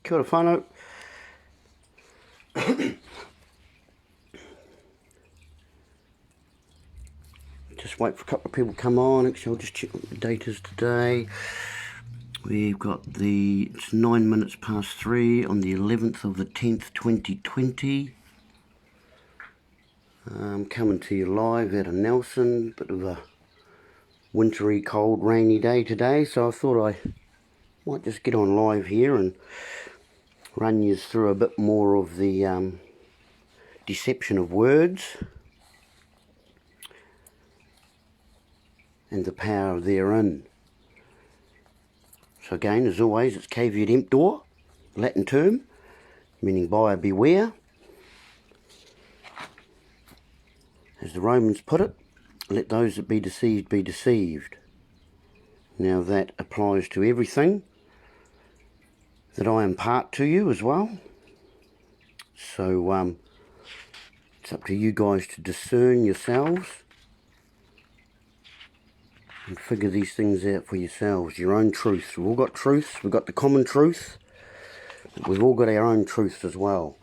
Kia ora whānau. Just wait for a couple of people to come on. Actually, I'll just check what the date is today. We've got it's 9 minutes past 3 on the 11th of the 10th, 2020. Coming to you live out of Nelson. Bit of a wintry, cold, rainy day today, so I thought I might just get on live here and run you through a bit more of the deception of words and the power therein. So again, as always, it's caveat emptor, Latin term, meaning buyer beware. As the Romans put it, let those that be deceived be deceived. Now that applies to everything that I impart to you as well. So it's up to you guys to discern yourselves and figure these things out for yourselves, your own truths. We've all got truths, we've got the common truth, but we've all got our own truths as well.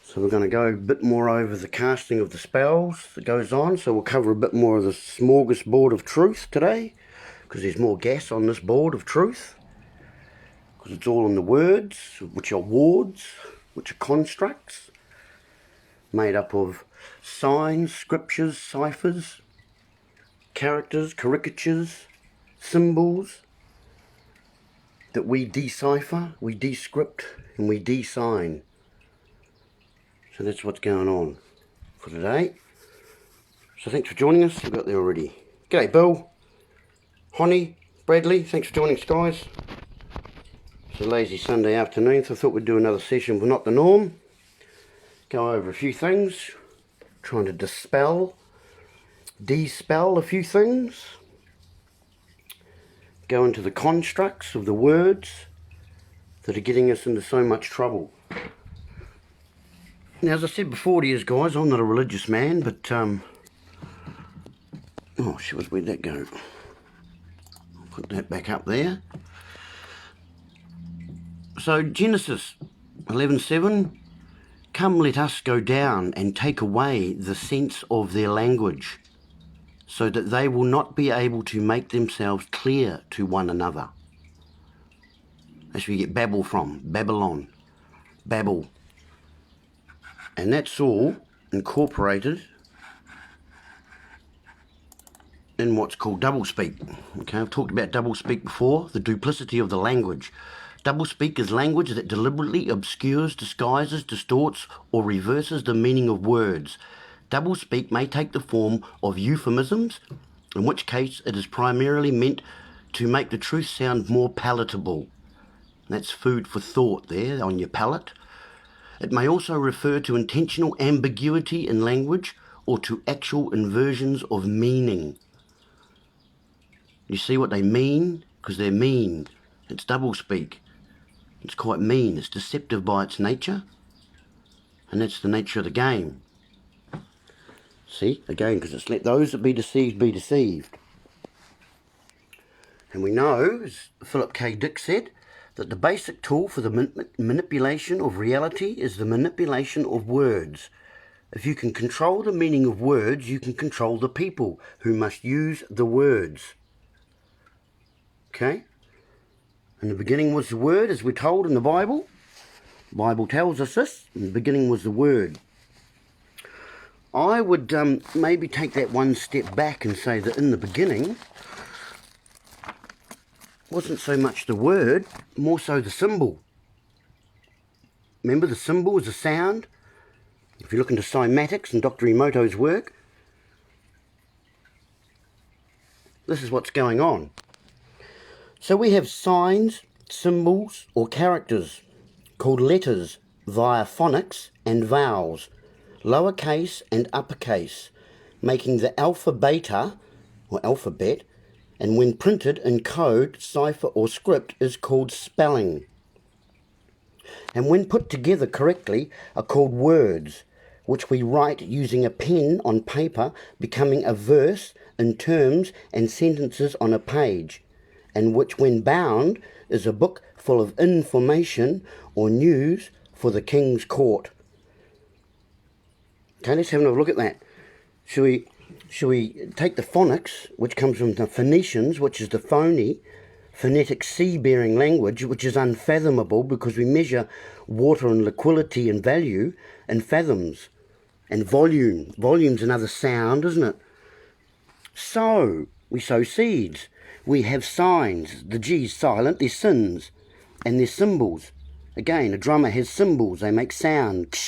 So we're going to go a bit more over the casting of the spells that goes on, so we'll cover a bit more of the smorgasbord of truth today, because there's more gas on this board of truth, because it's all in the words, which are wards, which are constructs, made up of signs, scriptures, ciphers, characters, caricatures, symbols, that we decipher, we descript, and we design. So that's what's going on for today. So thanks for joining us. We've got there already. G'day Bill, Honey, Bradley, thanks for joining us guys. It's a lazy Sunday afternoon, so I thought we'd do another session with Not the Norm. Go over a few things, trying to dispel a few things. Go into the constructs of the words that are getting us into so much trouble. Now, as I said before to you guys, I'm not a religious man, but oh shit, where'd that go? I'll put that back up there. So Genesis 11:7, come let us go down and take away the sense of their language, so that they will not be able to make themselves clear to one another. That's where you get Babel from, Babylon, Babel. And that's all incorporated in what's called doublespeak. Okay, I've talked about doublespeak before, the duplicity of the language. Doublespeak is language that deliberately obscures, disguises, distorts, or reverses the meaning of words. Doublespeak may take the form of euphemisms, in which case it is primarily meant to make the truth sound more palatable. That's food for thought there on your palate. It may also refer to intentional ambiguity in language or to actual inversions of meaning. You see what they mean? Because they're mean. It's doublespeak. It's quite mean. It's deceptive by its nature. And that's the nature of the game. See? Again, because it's let those that be deceived be deceived. And we know, as Philip K. Dick said, that the basic tool for the manipulation of reality is the manipulation of words. If you can control the meaning of words, you can control the people who must use the words. Okay? In the beginning was the Word, as we're told in the Bible. The Bible tells us this. In the beginning was the Word. I would maybe take that one step back and say that in the beginning wasn't so much the word, more so the symbol. Remember, the symbol is a sound. If you look into cymatics and Dr. Emoto's work, this is what's going on. So we have signs, symbols, or characters called letters via phonics and vowels, lowercase and uppercase, making the alpha beta, or alphabet, and when printed in code, cipher or script is called spelling. And when put together correctly are called words, which we write using a pen on paper, becoming a verse in terms and sentences on a page, and which when bound is a book full of information or news for the king's court. Okay, let's have another look at that. Shall we take the phonics, which comes from the Phoenicians, which is the phony, phonetic sea-bearing language, which is unfathomable because we measure water and liquidity and value in fathoms. And volume. Volume's another sound, isn't it? So, we sow seeds. We have signs. The G's silent, they're sins. And they're symbols. Again, a drummer has cymbals, they make sound.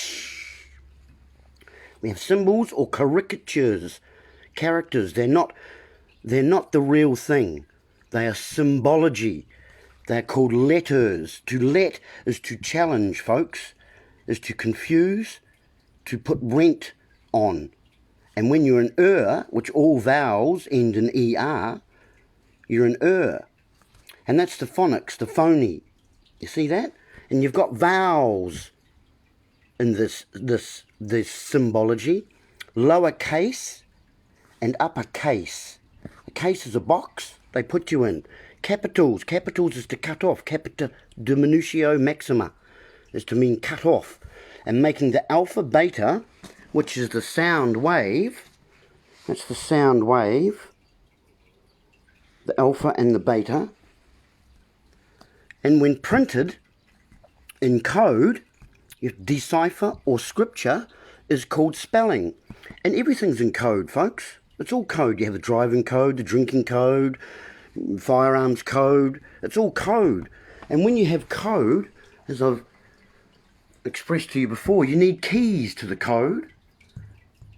We have symbols or caricatures, characters. They're not the real thing. They are symbology. They're called letters. To let is to challenge, folks, is to confuse, to put rent on. And when you're an which all vowels end in ER, you're an And that's the phonics, the phony. You see that? And you've got vowels in this symbology, lowercase and uppercase. A case is a box they put you in. Capitals is to cut off. Capita diminutio maxima is to mean cut off. And making the alpha beta, which is the sound wave, that's the sound wave, the alpha and the beta. And when printed in code, decipher or scripture is called spelling. And everything's in code, folks. It's all code. You have the driving code, the drinking code, firearms code. It's all code. And when you have code, as I've expressed to you before, you need keys to the code.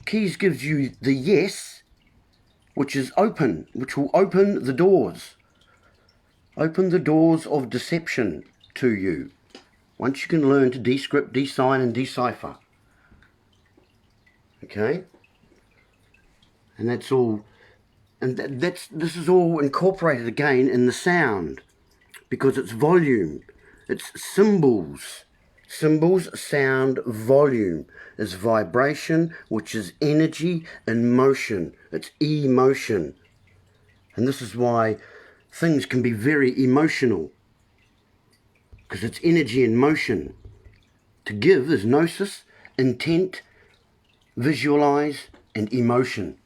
Keys gives you the yes, which is open, which will open the doors. Open the doors of deception to you. Once you can learn to descript, design and decipher. Okay? And that's all, and this is all incorporated again in the sound, because it's volume, it's symbols. Symbols, sound, volume is vibration, which is energy and motion. It's emotion. And this is why things can be very emotional, because it's energy and motion. To give is gnosis, intent, visualize, and emotion.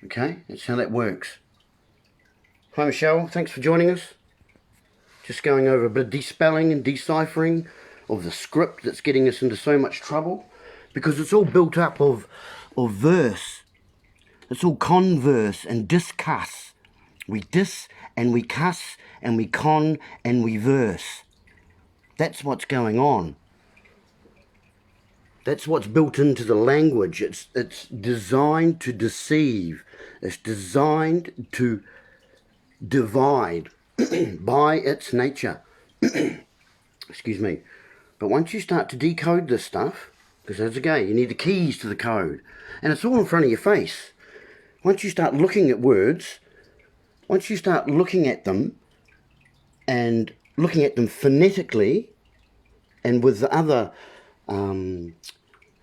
Okay, that's how that works. Hi Michelle, thanks for joining us. Just going over a bit of despelling and deciphering of the script that's getting us into so much trouble, because it's all built up of verse. It's all converse and discuss. We dis and we cuss and we con and we verse. That's what's going on. That's what's built into the language. It's designed to deceive. It's designed to divide by its nature. Excuse me. But once you start to decode this stuff, because as again, you need the keys to the code, and it's all in front of your face. Once you start looking at words, once you start looking at them, and looking at them phonetically, and with the other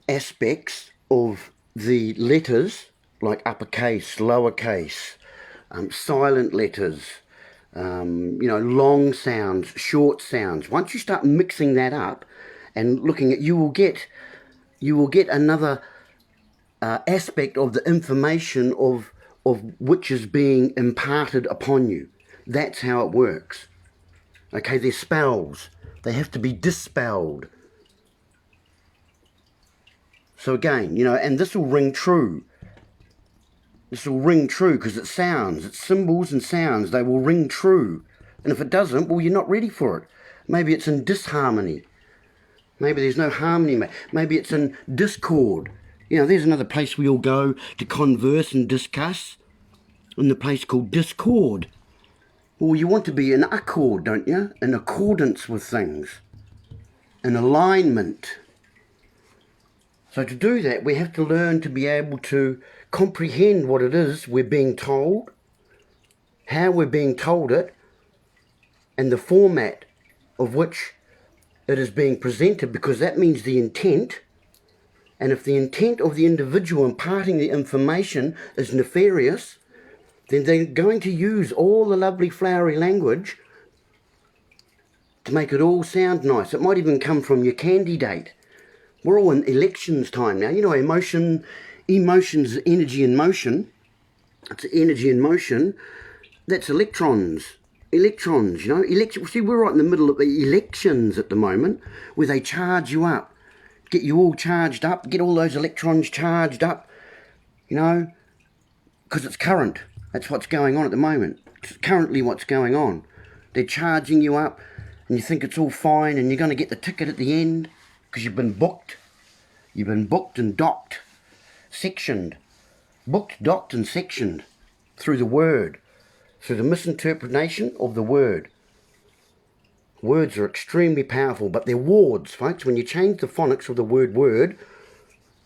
aspects of the letters, like uppercase, lowercase, silent letters, long sounds, short sounds. Once you start mixing that up and looking at, you will get another aspect of the information of which is being imparted upon you. That's how it works. Okay, they're spells. They have to be dispelled. So again, and this will ring true. This will ring true because it sounds. It's symbols and sounds. They will ring true. And if it doesn't, well, you're not ready for it. Maybe it's in disharmony. Maybe there's no harmony. Maybe it's in discord. There's another place we all go to converse and discuss. In the place called discord. Well, you want to be in accord, don't you? In accordance with things. In alignment. So to do that, we have to learn to be able to comprehend what it is we're being told, how we're being told it, and the format of which it is being presented, because that means the intent. And if the intent of the individual imparting the information is nefarious, then they're going to use all the lovely flowery language to make it all sound nice. It might even come from your candidate. We're all in elections time now. You know, emotion's energy in motion. It's energy in motion. That's electrons. Electrons, you know. See, we're right in the middle of the elections at the moment, where they charge you up, get you all charged up, get all those electrons charged up, you know, because it's current. That's what's going on at the moment. It's currently what's going on. They're charging you up, and you think it's all fine, and you're going to get the ticket at the end, because you've been booked. You've been booked and docked, sectioned. Booked, docked and sectioned through the word, through the misinterpretation of the word. Words are extremely powerful, but they're wards, folks. When you change the phonics of the word word,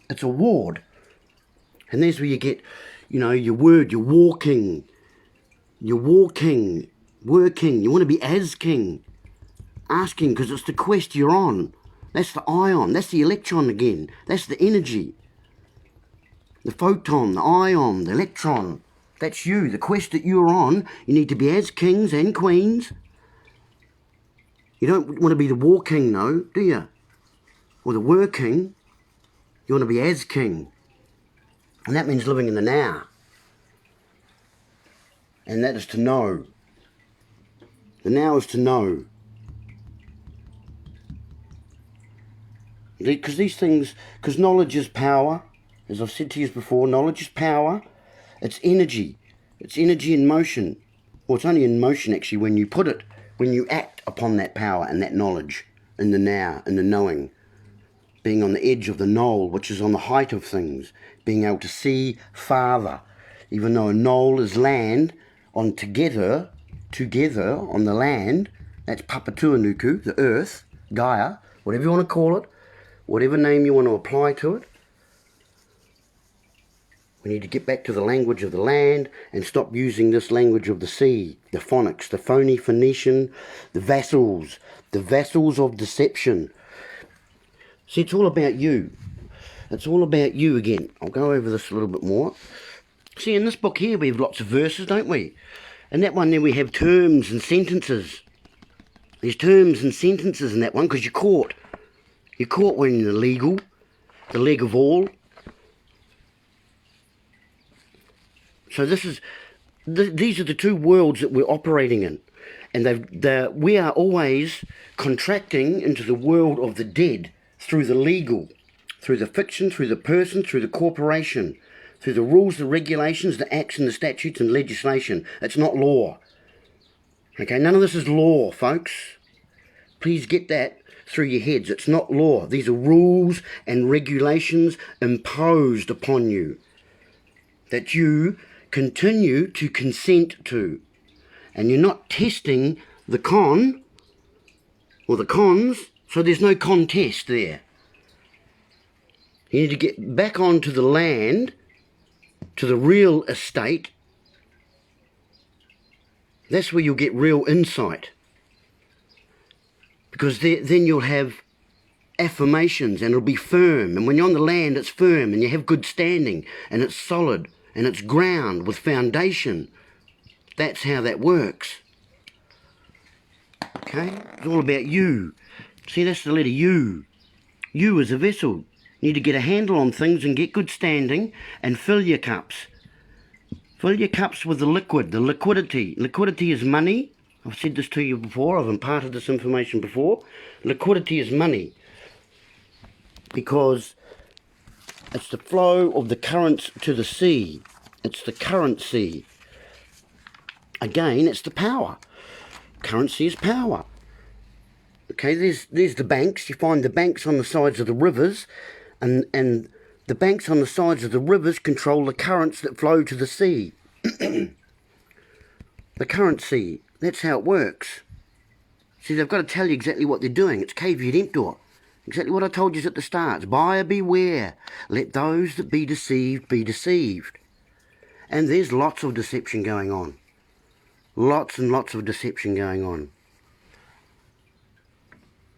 it's a ward. And there's where you get, you know, your word, you're walking, working. You want to be as king. Asking, because it's the quest you're on. That's the ion. That's the electron again. That's the energy. The photon, the ion, the electron. That's you. The quest that you're on, you need to be as kings and queens. You don't want to be the war king, no, do you? Or the were king. You want to be as king. And that means living in the now. And that is to know. The now is to know. Because these things, because knowledge is power. As I've said to you before, knowledge is power. It's energy. It's energy in motion. Well, it's only in motion actually when you put it, when you act upon that power and that knowledge in the now, in the knowing. Being on the edge of the knoll, which is on the height of things. Being able to see farther. Even though a knoll is land, on together on the land, that's Papatuanuku, the earth, Gaia, whatever you want to call it, whatever name you want to apply to it. We need to get back to the language of the land and stop using this language of the sea, the phonics, the phony Phoenician, the vassals of deception. See, it's all about you. It's all about you again. I'll go over this a little bit more. See, in this book here we have lots of verses, don't we? In that one there we have terms and sentences. There's terms and sentences in that one because you're caught. You're caught when you're illegal, the leg of all. So these are the two worlds that we're operating in. And we are always contracting into the world of the dead through the legal, through the fiction, through the person, through the corporation, through the rules, the regulations, the acts and the statutes and legislation. It's not law. Okay, none of this is law, folks. Please get that through your heads. It's not law. These are rules and regulations imposed upon you that you continue to consent to. And you're not testing the con or the cons, so there's no contest there. You need to get back onto the land, to the real estate. That's where you'll get real insight. Because then you'll have affirmations and it'll be firm. And when you're on the land, it's firm and you have good standing and it's solid and it's ground with foundation. That's how that works. Okay? It's all about you. See, that's the letter U. You as a vessel. You need to get a handle on things and get good standing and fill your cups. Fill your cups with the liquid, the liquidity. Liquidity is money. I've said this to you before. I've imparted this information before. Liquidity is money. Because it's the flow of the currents to the sea. It's the currency. Again, it's the power. Currency is power. Okay, there's the banks. You find the banks on the sides of the rivers, and the banks on the sides of the rivers control the currents that flow to the sea. The currency, that's how it works. See, they've got to tell you exactly what they're doing. It's caveat emptor. Exactly what I told you at the start. It's buyer beware. Let those that be deceived be deceived. And there's lots of deception going on. Lots and lots of deception going on.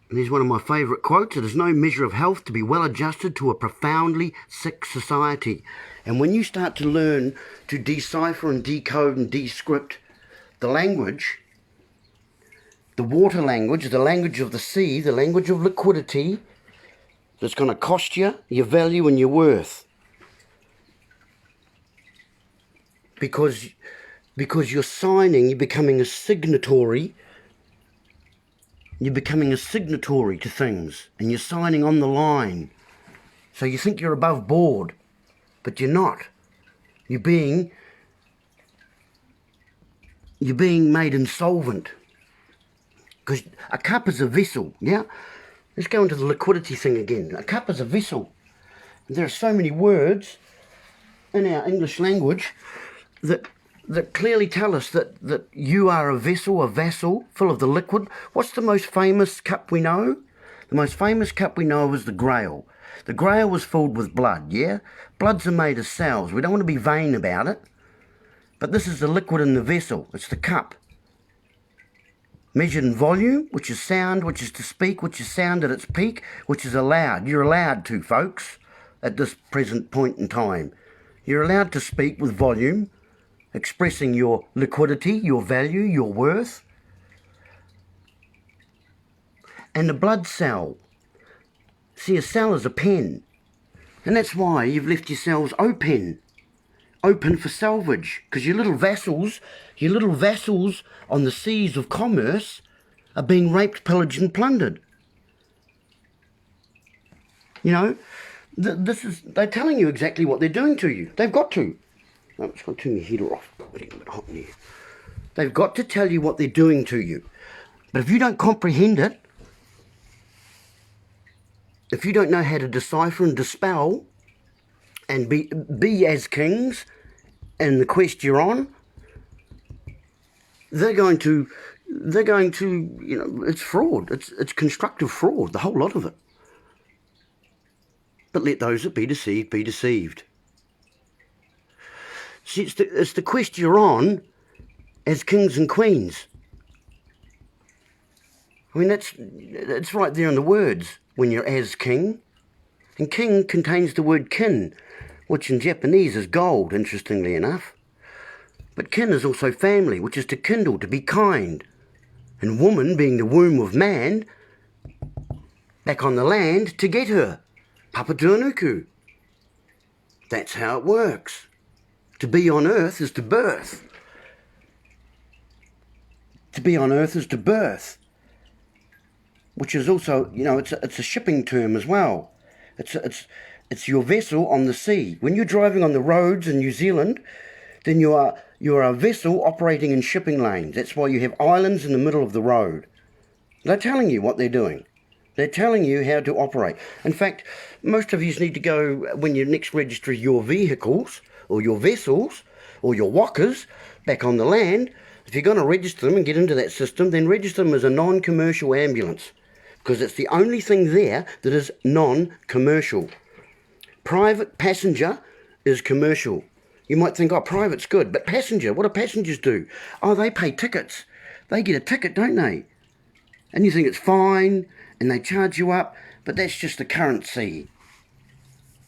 And here's one of my favourite quotes: "It is no measure of health to be well adjusted to a profoundly sick society." And when you start to learn to decipher and decode and descript the language, the water language, the language of the sea, the language of liquidity, that's going to cost you your value and your worth. Because you're signing, you're becoming a signatory. You're becoming a signatory to things, and you're signing on the line. So you think you're above board, but you're not. You're being made insolvent. Because a cup is a vessel, yeah? Let's go into the liquidity thing again. A cup is a vessel. And there are so many words in our English language that clearly tell us that you are a vassal full of the liquid. What's the most famous cup we know? The most famous cup we know is the Grail. The Grail was filled with blood, yeah? Bloods are made of cells. We don't want to be vain about it. But this is the liquid in the vessel. It's the cup. Measured in volume, which is sound, which is to speak, which is sound at its peak, which is allowed. You're allowed to, folks, at this present point in time. You're allowed to speak with volume, expressing your liquidity, your value, your worth. And the blood cell. See, a cell is a pen. And that's why you've left your cells open for salvage. Because your little vassals on the seas of commerce are being raped, pillaged and plundered. You know, they're telling you exactly what they're doing to you. They've got to. Oh, it's going to turn my heater off. It's getting a bit hot in here. They've got to tell you what they're doing to you. But if you don't comprehend it, if you don't know how to decipher and dispel and be as kings in the quest you're on, they're going to, you know, it's fraud. It's constructive fraud, the whole lot of it. But let those that be deceived be deceived. See, it's the quest you're on as kings and queens. I mean, that's right there in the words, when you're as king. And king contains the word kin, which in Japanese is gold, interestingly enough. But kin is also family, which is to kindle, to be kind. And woman, being the womb of man, back on the land to get her. Papatuanuku. That's how it works. To be on earth is to birth. To be on earth is to birth. Which is also, you know, it's a shipping term as well. It's your vessel on the sea. When you're driving on the roads in New Zealand, then you are a vessel operating in shipping lanes. That's why you have islands in the middle of the road. They're telling you what they're doing. They're telling you how to operate. In fact, most of you need to go, when you next register your vehicles, or your vessels, or your walkers, back on the land, if you're going to register them and get into that system, then register them as a non-commercial ambulance. Because it's the only thing there that is non-commercial. Private passenger is commercial. You might think, oh, private's good, but passenger, what do passengers do? Oh, they pay tickets. They get a ticket, don't they? And you think it's fine, and they charge you up, but that's just the currency.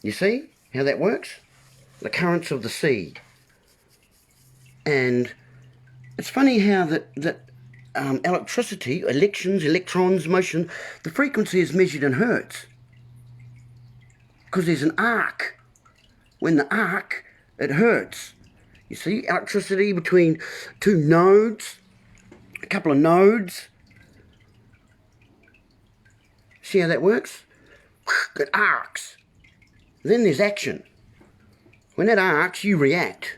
You see how that works? The currents of the sea. And it's funny how that electricity, electrons, motion, the frequency is measured in hertz. Because there's an arc. When the arc, it hurts. You see, electricity between two nodes, a couple of nodes. See how that works? It arcs. Then there's action. When it arcs, you react.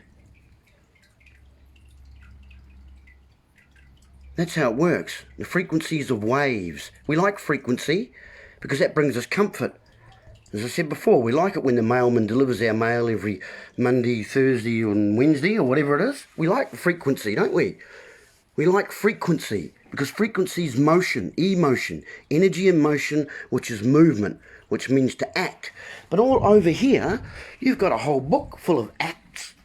That's how it works. The frequencies of waves. We like frequency because that brings us comfort. As I said before, we like it when the mailman delivers our mail every Monday, Thursday and Wednesday or whatever it is. We like frequency, don't we? We like frequency because frequency is motion, emotion, energy in motion, which is movement, which means to act. But all over here, you've got a whole book full of acts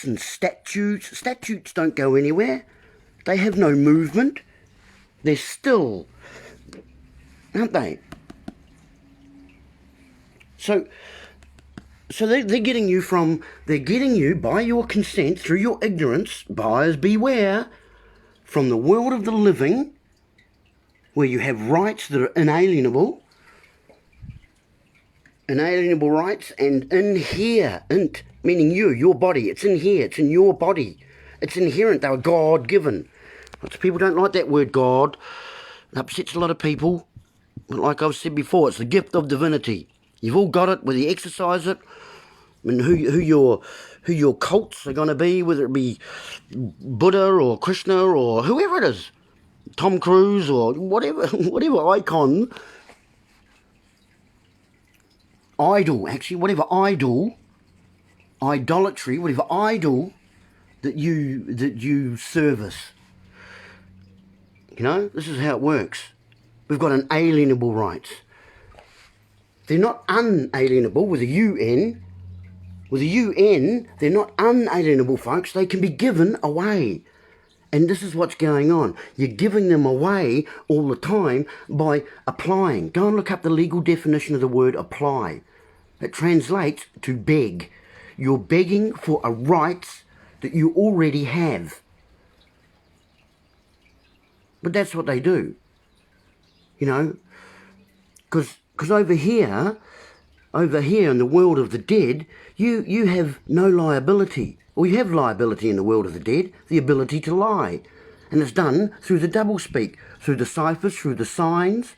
and statutes. Statutes don't go anywhere. They have no movement. They're still. aren't they? So they're getting you by your consent, through your ignorance, buyers beware, from the world of the living, where you have rights that are inalienable rights, and in here, meaning your body, it's in here, it's in your body, it's inherent, they were God-given. Lots of people don't like that word God, it upsets a lot of people, but like I've said before, it's the gift of divinity. You've all got it, whether you exercise it. I mean, who your cults are going to be, whether it be Buddha or Krishna or whoever it is, Tom Cruise or whatever icon, idolatry, whatever idol that you service. You know, this is how it works. We've got inalienable rights. They're not unalienable with a UN. With a UN, they're not unalienable, folks. They can be given away. And this is what's going on. You're giving them away all the time by applying. Go and look up the legal definition of the word apply. It translates to beg. You're begging for a right that you already have. But that's what they do. You know, because over here in the world of the dead, you have no liability. Or you have liability in the world of the dead, the ability to lie. And it's done through the doublespeak, through the ciphers, through the signs.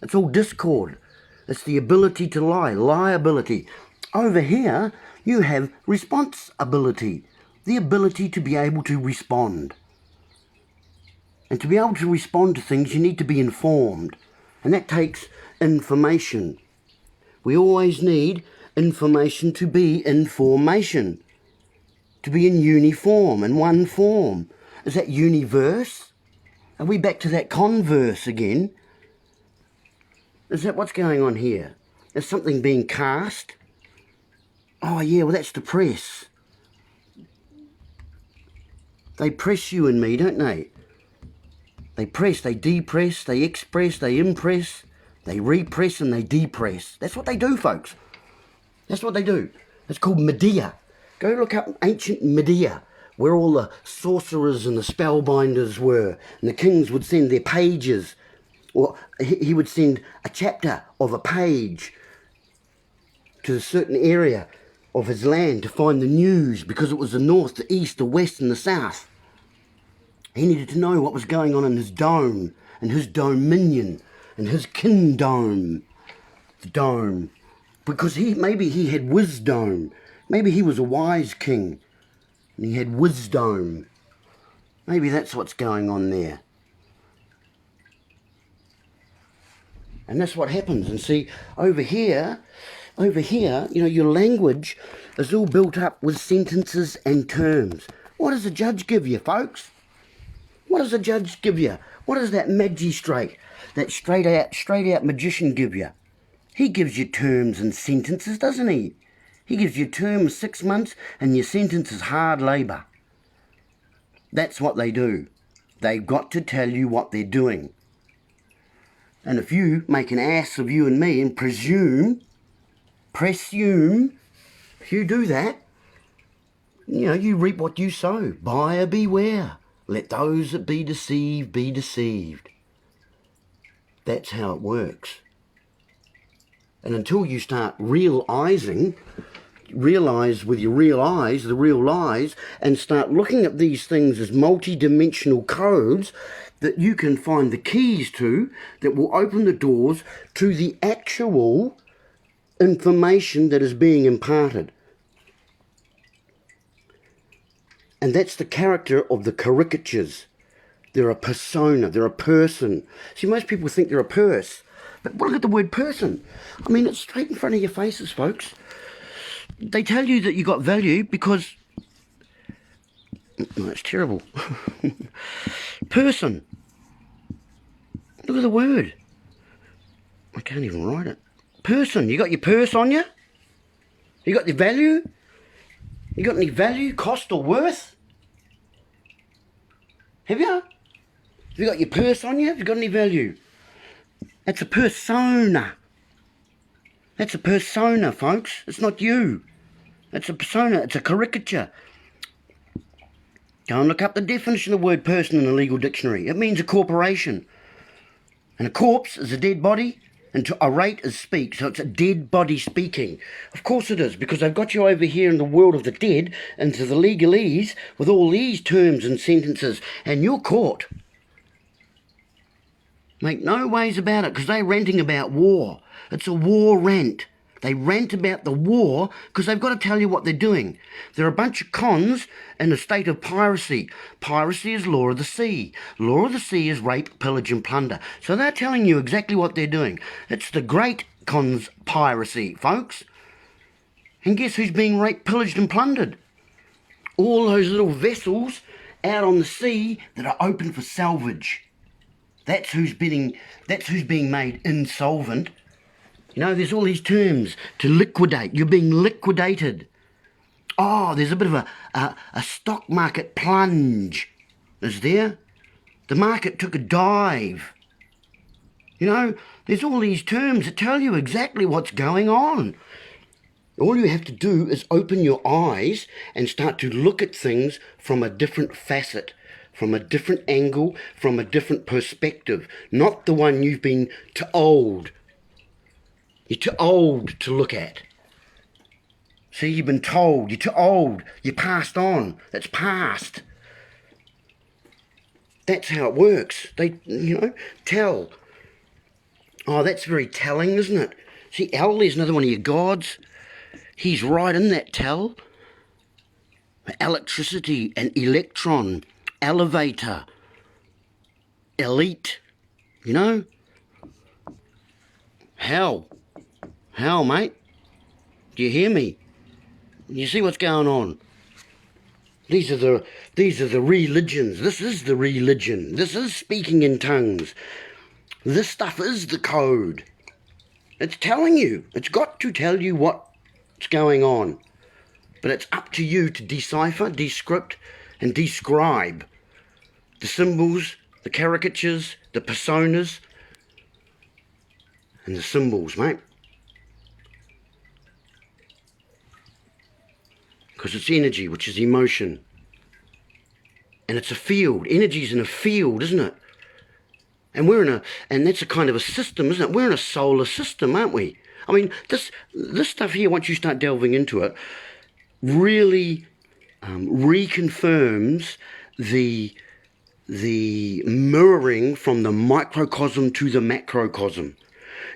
It's all discord. It's the ability to lie, liability. Over here, you have responsibility, the ability to be able to respond. And to be able to respond to things, you need to be informed. And that takes information. We always need information to be information. To be in uniform, in one form. Is that universe? Are we back to that converse again? Is that what's going on here? Is something being cast? Oh yeah, well that's the press. They press you and me, don't they? They press, they depress, they express, they impress, they repress and they depress. That's what they do, folks. That's what they do. It's called Medea. Go look up ancient Medea, where all the sorcerers and the spellbinders were. And the kings would send their pages, or he would send a chapter of a page to a certain area of his land to find the news, because it was the north, the east, the west and the south. He needed to know what was going on in his dome, and his dominion, and his kingdom. The dome. Because maybe he had wisdom. Maybe he was a wise king, and he had wisdom. Maybe that's what's going on there. And that's what happens. And see, over here, you know, your language is all built up with sentences and terms. What does a judge give you, folks? What does a judge give you? What does that magistrate, that straight out magician give you? He gives you terms and sentences, doesn't he? He gives you terms 6 months and your sentence is hard labour. That's what they do. They've got to tell you what they're doing. And if you make an ass of you and me and presume, if you do that, you know, you reap what you sow. Buyer beware. Let those that be deceived be deceived. That's how it works. And until you start realize with your real eyes, the real lies, and start looking at these things as multi-dimensional codes that you can find the keys to, that will open the doors to the actual information that is being imparted. And that's the character of the caricatures. They're a persona, they're a person. See, most people think they're a purse, but look at the word person. I mean, it's straight in front of your faces, folks. They tell you that you got value because... No, it's terrible. Person. Look at the word. I can't even write it. Person. You got your purse on you? You got the value? You got any value, cost or worth? Have you? Have you got your purse on you? Have you got any value? That's a persona. That's a persona, folks. It's not you. It's a persona. It's a caricature. Go and look up the definition of the word person in the legal dictionary. It means a corporation. And a corpse is a dead body, and to orate is speak. So it's a dead body speaking. Of course it is, because they've got you over here in the world of the dead, into the legalese, with all these terms and sentences, and you're caught. Make no ways about it, because they're ranting about war. It's a war rant. They rant about the war because they've got to tell you what they're doing. They're a bunch of cons in a state of piracy. Piracy is law of the sea. Law of the sea is rape, pillage and plunder. So they're telling you exactly what they're doing. It's the great conspiracy, folks. And guess who's being raped, pillaged and plundered? All those little vessels out on the sea that are open for salvage. That's who's being made insolvent. You know, there's all these terms to liquidate. You're being liquidated. Oh, there's a bit of a stock market plunge, is there? The market took a dive. You know, there's all these terms that tell you exactly what's going on. All you have to do is open your eyes and start to look at things from a different facet, from a different angle, from a different perspective, not the one you've been told. You're too old to look at. See, you've been told. You're too old. You're passed on. It's past. That's how it works. They, tell. Oh, that's very telling, isn't it? See, El, there's another one of your gods. He's right in that tell. Electricity, an electron, elevator, elite, Hell. Hell, mate. Do you hear me? You see what's going on? These are the religions. This is the religion. This is speaking in tongues. This stuff is the code. It's telling you. It's got to tell you what's going on. But it's up to you to decipher, descript, and describe the symbols, the caricatures, the personas, and the symbols, mate. Because it's energy, which is emotion. And it's a field. Energy's in a field, isn't it? And and that's a kind of a system, isn't it? We're in a solar system, aren't we? I mean, this stuff here, once you start delving into it, really reconfirms the mirroring from the microcosm to the macrocosm.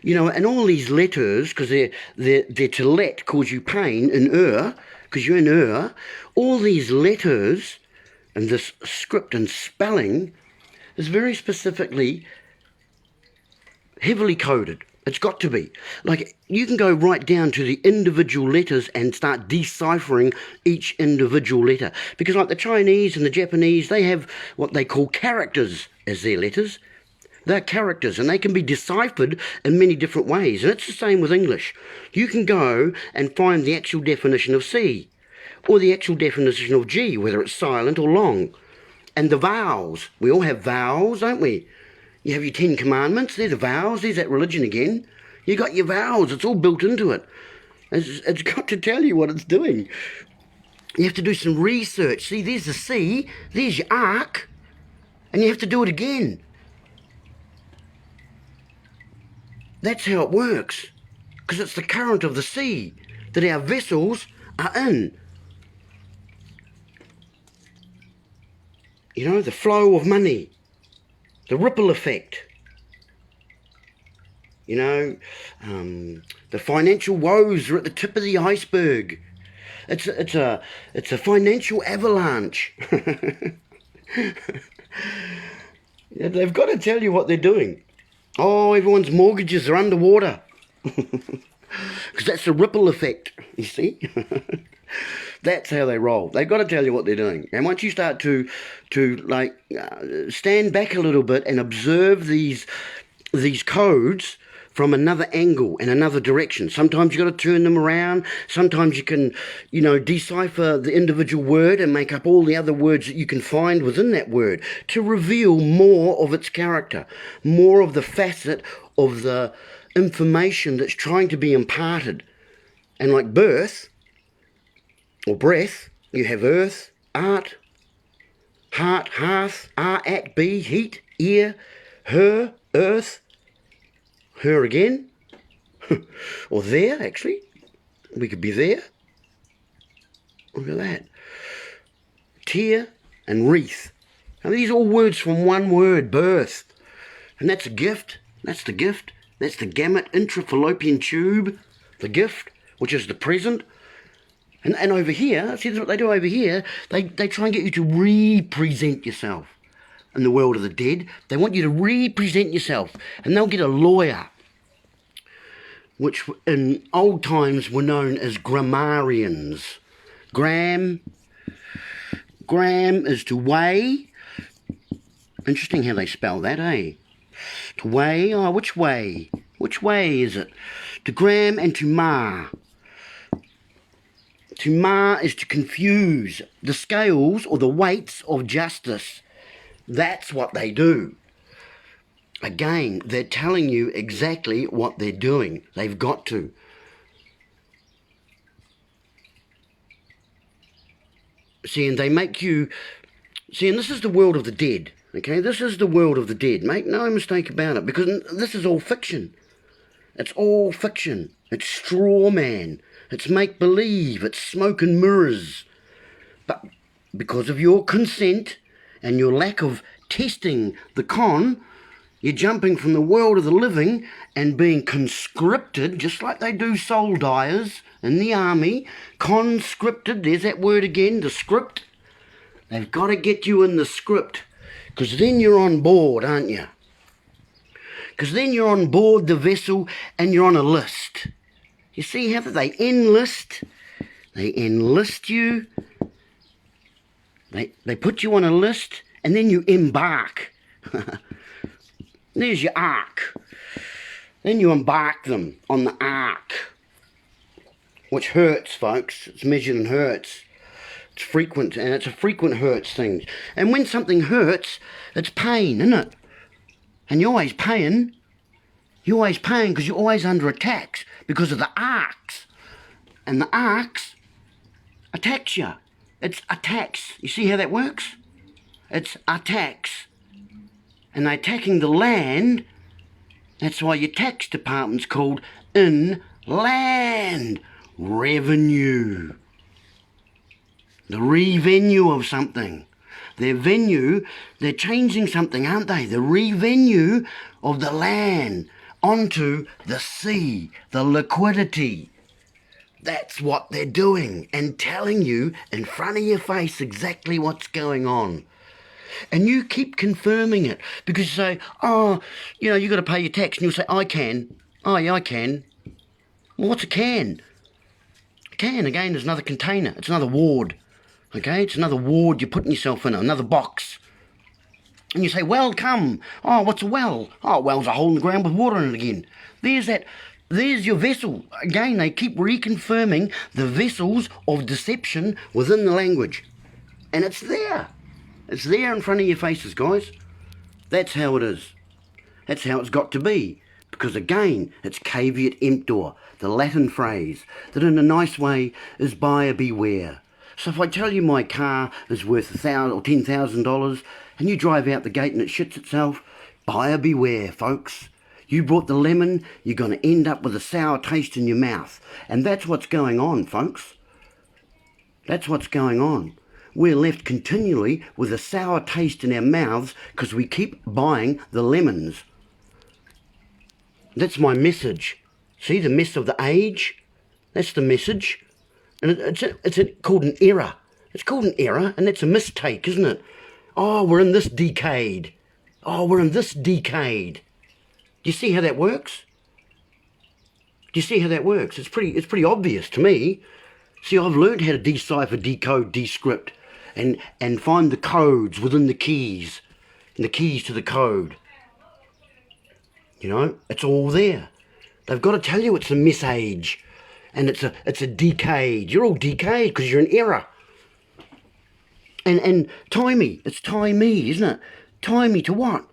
And all these letters, because they're to let cause you pain in because you're in all these letters and this script and spelling is very specifically heavily coded. It's got to be. Like, you can go right down to the individual letters and start deciphering each individual letter. Because like the Chinese and the Japanese, they have what they call characters as their letters. They're characters, and they can be deciphered in many different ways. And it's the same with English. You can go and find the actual definition of C, or the actual definition of G, whether it's silent or long. And the vowels. We all have vowels, don't we? You have your 10 commandments. They're the vowels. There's that religion again. You got your vowels. It's all built into it. It's got to tell you what it's doing. You have to do some research. See, there's the C. There's your arc. And you have to do it again. That's how it works, because it's the current of the sea that our vessels are in. The flow of money, the ripple effect. The financial woes are at the tip of the iceberg. It's a financial avalanche. They've got to tell you what they're doing. Oh, everyone's mortgages are underwater. Because that's the ripple effect, you see. That's how they roll. They've got to tell you what they're doing. And once you start to stand back a little bit and observe these codes from another angle and another direction. Sometimes you've got to turn them around. Sometimes you can, decipher the individual word and make up all the other words that you can find within that word to reveal more of its character, more of the facet of the information that's trying to be imparted. And like birth, or breath, you have earth, art, heart, hearth, ar, at, be, heat, ear, her, earth, her again, or there actually, we could be there, look at that, tear and wreath. Now these are all words from one word, birth, and that's a gift, that's the gift, that's the gamete intrafallopian tube, the gift, which is the present. And over here, see what they do over here, they try and get you to represent yourself in the world of the dead. They want you to represent yourself, and they'll get a lawyer, which in old times were known as grammarians. Gram is to weigh. Interesting how they spell that, eh? To weigh, oh, which way? Which way is it? To gram and to mar. To mar is to confuse the scales or the weights of justice. That's what they do. Again, they're telling you exactly what they're doing. They've got to. See, and they make you... See, and this is the world of the dead, okay? This is the world of the dead. Make no mistake about it, because this is all fiction. It's all fiction. It's straw man. It's make-believe, it's smoke and mirrors. But because of your consent and your lack of testing the con, you're jumping from the world of the living and being conscripted, just like they do soul dyers in the army. Conscripted, there's that word again, the script. They've got to get you in the script, because then you're on board, aren't you? Because then you're on board the vessel and you're on a list. You see how they enlist? They enlist you. They put you on a list, and then you embark. There's your ark. Then you embark them on the ark, which hurts, folks. It's measured in hertz. It's frequent, and it's a frequent hertz thing. And when something hurts, it's pain, isn't it? And you're always paying. You're always paying because you're always under attack because of the arcs. And the arcs attacks you. It's attacks. You see how that works? It's attacks. And they're attacking the land. That's why your tax department's called inland revenue. The revenue of something. Their venue, they're changing something, aren't they? The revenue of the land onto the sea, the liquidity. That's what they're doing, and telling you in front of your face exactly what's going on. And you keep confirming it, because you say, oh, you know, you've got to pay your tax. And you'll say, I can. Oh, yeah, I can. Well, what's a can? A can, again, is another container. It's another ward. Okay, it's another ward you're putting yourself in, another box. And you say, well, come. Oh, what's a well? Oh, a well's a hole in the ground with water in it again. There's your vessel. Again, they keep reconfirming the vessels of deception within the language. And it's there. It's there in front of your faces, guys. That's how it is. That's how it's got to be. Because again, it's caveat emptor, the Latin phrase, that in a nice way is buyer beware. So if I tell you my car is worth $1,000 or $10,000 and you drive out the gate and it shits itself, buyer beware, folks. You brought the lemon, you're going to end up with a sour taste in your mouth. And that's what's going on, folks. That's what's going on. We're left continually with a sour taste in our mouths because we keep buying the lemons. That's my message. See the mess of the age? That's the message. And it's called an error. It's called an error, and it's a mistake, isn't it? Oh, we're in this decade. Oh, we're in this decade. Do you see how that works? Do you see how that works? It's pretty obvious to me. See, I've learned how to decipher, decode, descript, and find the codes within the keys, and the keys to the code. You know, it's all there. They've got to tell you it's a misage. And it's a decade. You're all decayed because you're in error. And timey. It's timey, isn't it? Timey to what?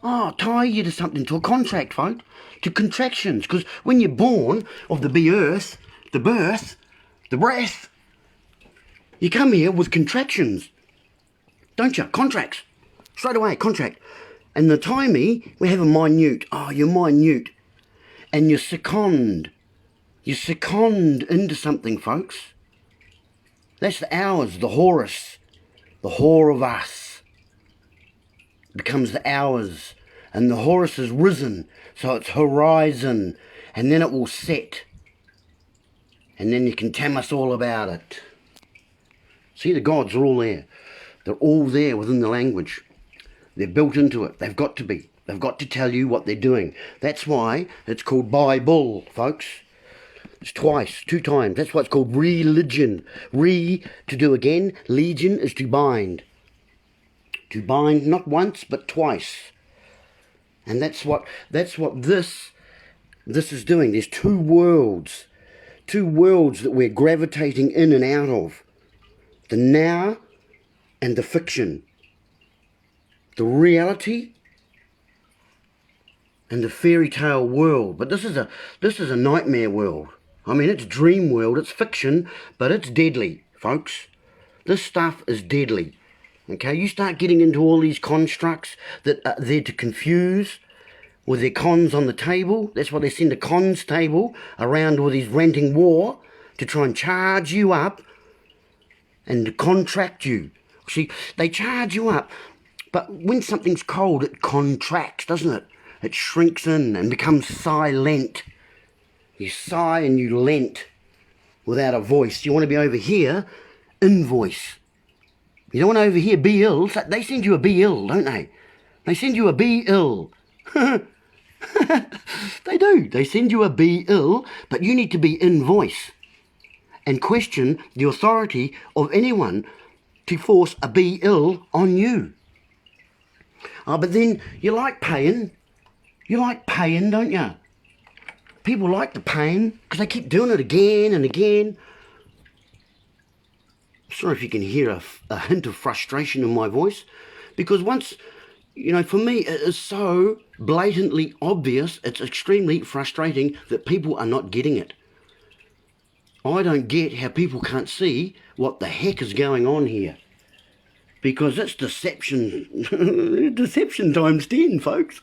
Oh, tie you to something, to a contract, folks, to contractions. Because when you're born of the earth, the birth, the breath, you come here with contractions, don't you? Contracts. Straight away, contract. And the timey, we have a minute. Oh, you're minute. And you're second. You're second into something, folks. That's the hours, the Horus, the whore of us. Becomes the hours. And the Horus is risen, so it's horizon. And then it will set. And then you can tell us all about it. See, the gods are all there. They're all there within the language. They're built into it. They've got to be. They've got to tell you what they're doing. That's why it's called Bible, folks. It's twice, 2 times. That's why it's called religion. Re, to do again. Legion is to bind. To bind not once, but twice. And that's what this is doing. There's 2 worlds. 2 worlds that we're gravitating in and out of. The now and the fiction. The reality and the fairy tale world. But this is a nightmare world. I mean, it's dream world, it's fiction, but it's deadly, folks. This stuff is deadly. Okay, you start getting into all these constructs that are there to confuse with their cons on the table. That's why they send a cons table around with these renting war to try and charge you up and to contract you. See, they charge you up, but when something's cold, it contracts, doesn't it? It shrinks in and becomes silent. You sigh and you lent without a voice. You want to be over here, in voice. You don't want to over here be ill. They send you a be ill, don't they? They send you a be ill. They do. They send you a be ill, but you need to be in voice and question the authority of anyone to force a be ill on you. Oh, but then you like pain. You like pain, don't you? People like the pain because they keep doing it again and again. Sorry if you can hear a hint of frustration in my voice, because once, you know, for me it is so blatantly obvious, it's extremely frustrating that people are not getting it. I don't get how people can't see what the heck is going on here. Because it's deception, deception times 10, folks.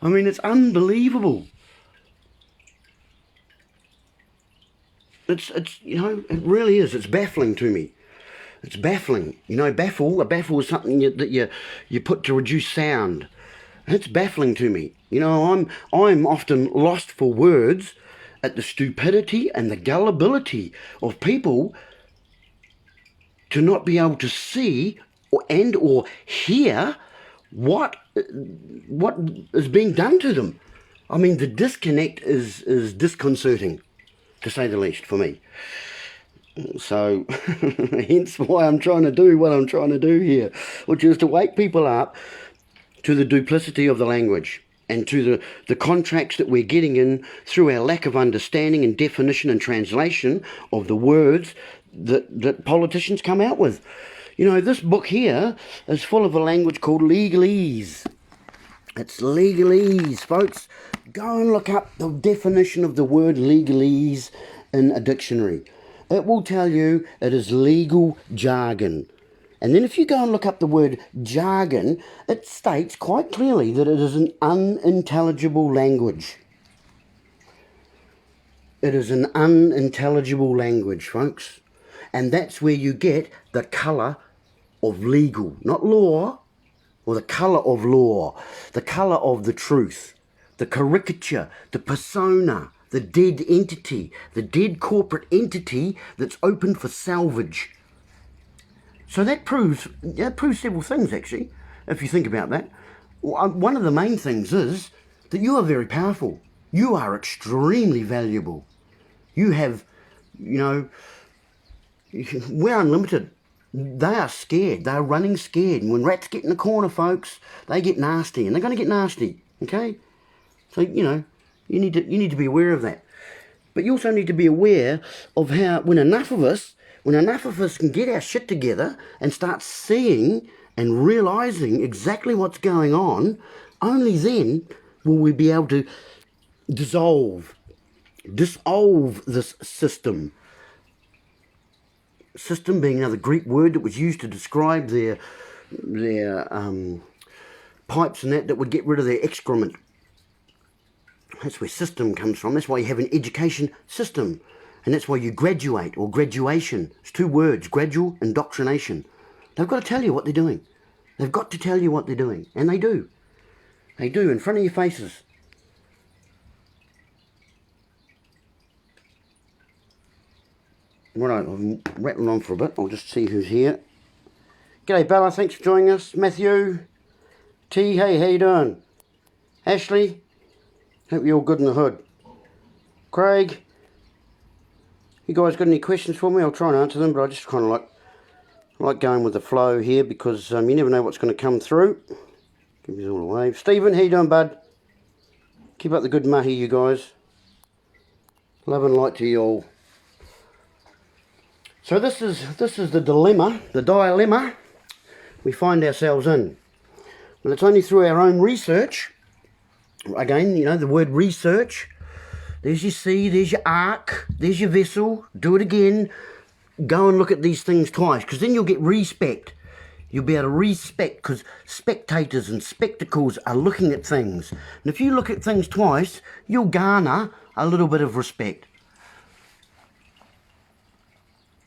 I mean, it's unbelievable. It's you know, it really is. It's baffling to me. It's baffling. You know, a baffle is something that you put to reduce sound. It's baffling to me. You know, I'm often lost for words at the stupidity and the gullibility of people to not be able to see or hear what is being done to them. I mean, the disconnect is disconcerting, to say the least, for me. So, hence why I'm trying to do what I'm trying to do here, which is to wake people up to the duplicity of the language and to the contracts that we're getting in through our lack of understanding and definition and translation of the words that politicians come out with. You know, this book here is full of a language called legalese. It's legalese, folks. Go and look up the definition of the word legalese in a dictionary. It will tell you it is legal jargon. And then if you go and look up the word jargon, it states quite clearly that it is an unintelligible language. It is an unintelligible language, folks. And that's where you get the colour of legal, not law, or the colour of law, the colour of the truth, the caricature, the persona, the dead entity, the dead corporate entity that's open for salvage. So that proves several things, actually, if you think about that. One of the main things is that you are very powerful. You are extremely valuable. You have, you know, we're unlimited. They are scared. They are running scared. And when rats get in the corner, folks, they get nasty, and they're going to get nasty. Okay, so you know you need to be aware of that. But you also need to be aware of how when enough of us can get our shit together and start seeing and realizing exactly what's going on, only then will we be able to dissolve this system. System being another Greek word that was used to describe their pipes and that would get rid of their excrement. That's where system comes from. That's why you have an education system. And that's why you graduate, or graduation. It's two words, gradual, indoctrination. They've got to tell you what they're doing. They've got to tell you what they're doing. And they do. They do, in front of your faces. Right, I'm rattling on for a bit. I'll just see who's here. G'day Bella, thanks for joining us. Matthew, T, hey, how you doing? Ashley, hope you're all good in the hood. Craig, you guys got any questions for me? I'll try and answer them, but I just kind of like going with the flow here because you never know what's going to come through. Give you all a wave. Stephen, how you doing, bud? Keep up the good mahi, you guys. Love and light to you all. So this is the dilemma we find ourselves in. Well, it's only through our own research. Again, you know, the word research. There's your sea, there's your ark, there's your vessel. Do it again. Go and look at these things twice, because then you'll get respect. You'll be able to respect, because spectators and spectacles are looking at things. And if you look at things twice, you'll garner a little bit of respect.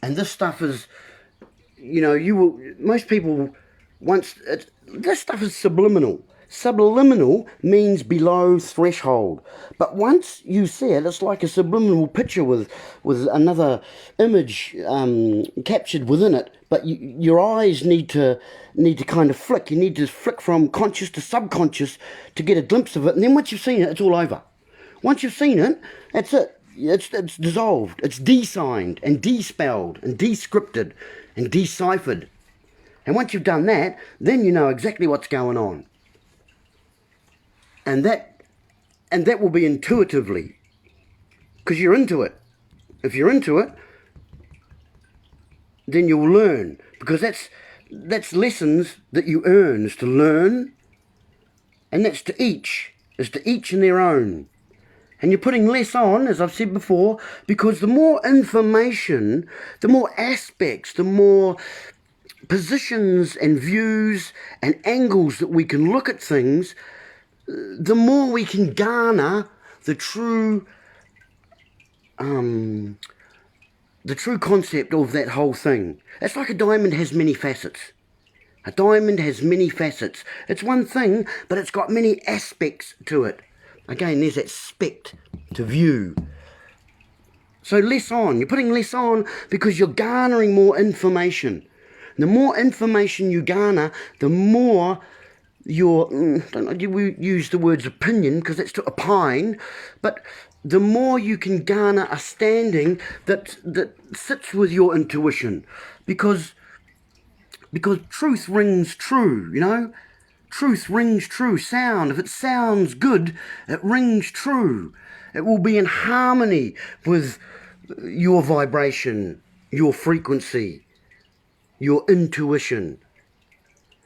And this stuff is, you know, most people, this stuff is subliminal. Subliminal means below threshold. But once you see it, it's like a subliminal picture with another image captured within it. But your eyes need to kind of flick. You need to flick from conscious to subconscious to get a glimpse of it. And then once you've seen it, it's all over. Once you've seen it, that's it. It's dissolved, it's de-signed and de-spelled and de-scripted and deciphered. And once you've done that, then you know exactly what's going on. And that will be intuitively, because you're into it. If you're into it, then you'll learn, because that's lessons that you earn, is to learn, and that's to each in their own. And you're putting less on, as I've said before, because the more information, the more aspects, the more positions and views and angles that we can look at things, the more we can garner the true concept of that whole thing. It's like a diamond has many facets. A diamond has many facets. It's one thing, but it's got many aspects to it. Again, there's that spect to view. So less on. You're putting less on because you're garnering more information. The more information you garner, the more your, we use the words opinion because that's to opine, but the more you can garner a standing that sits with your intuition. Because truth rings true, you know. Truth rings true. Sound, if it sounds good, it rings true. It will be in harmony with your vibration, your frequency, your intuition.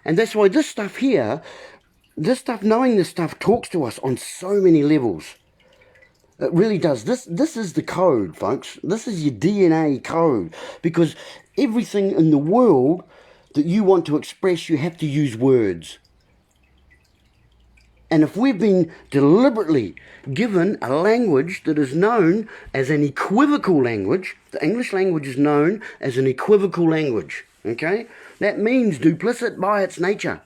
And that's why this stuff here, knowing this stuff talks to us on so many levels. It really does. This is the code, folks. This is your DNA code. Because everything in the world that you want to express, you have to use words. And if we've been deliberately given a language that is known as an equivocal language, the English language is known as an equivocal language, okay? That means duplicit by its nature.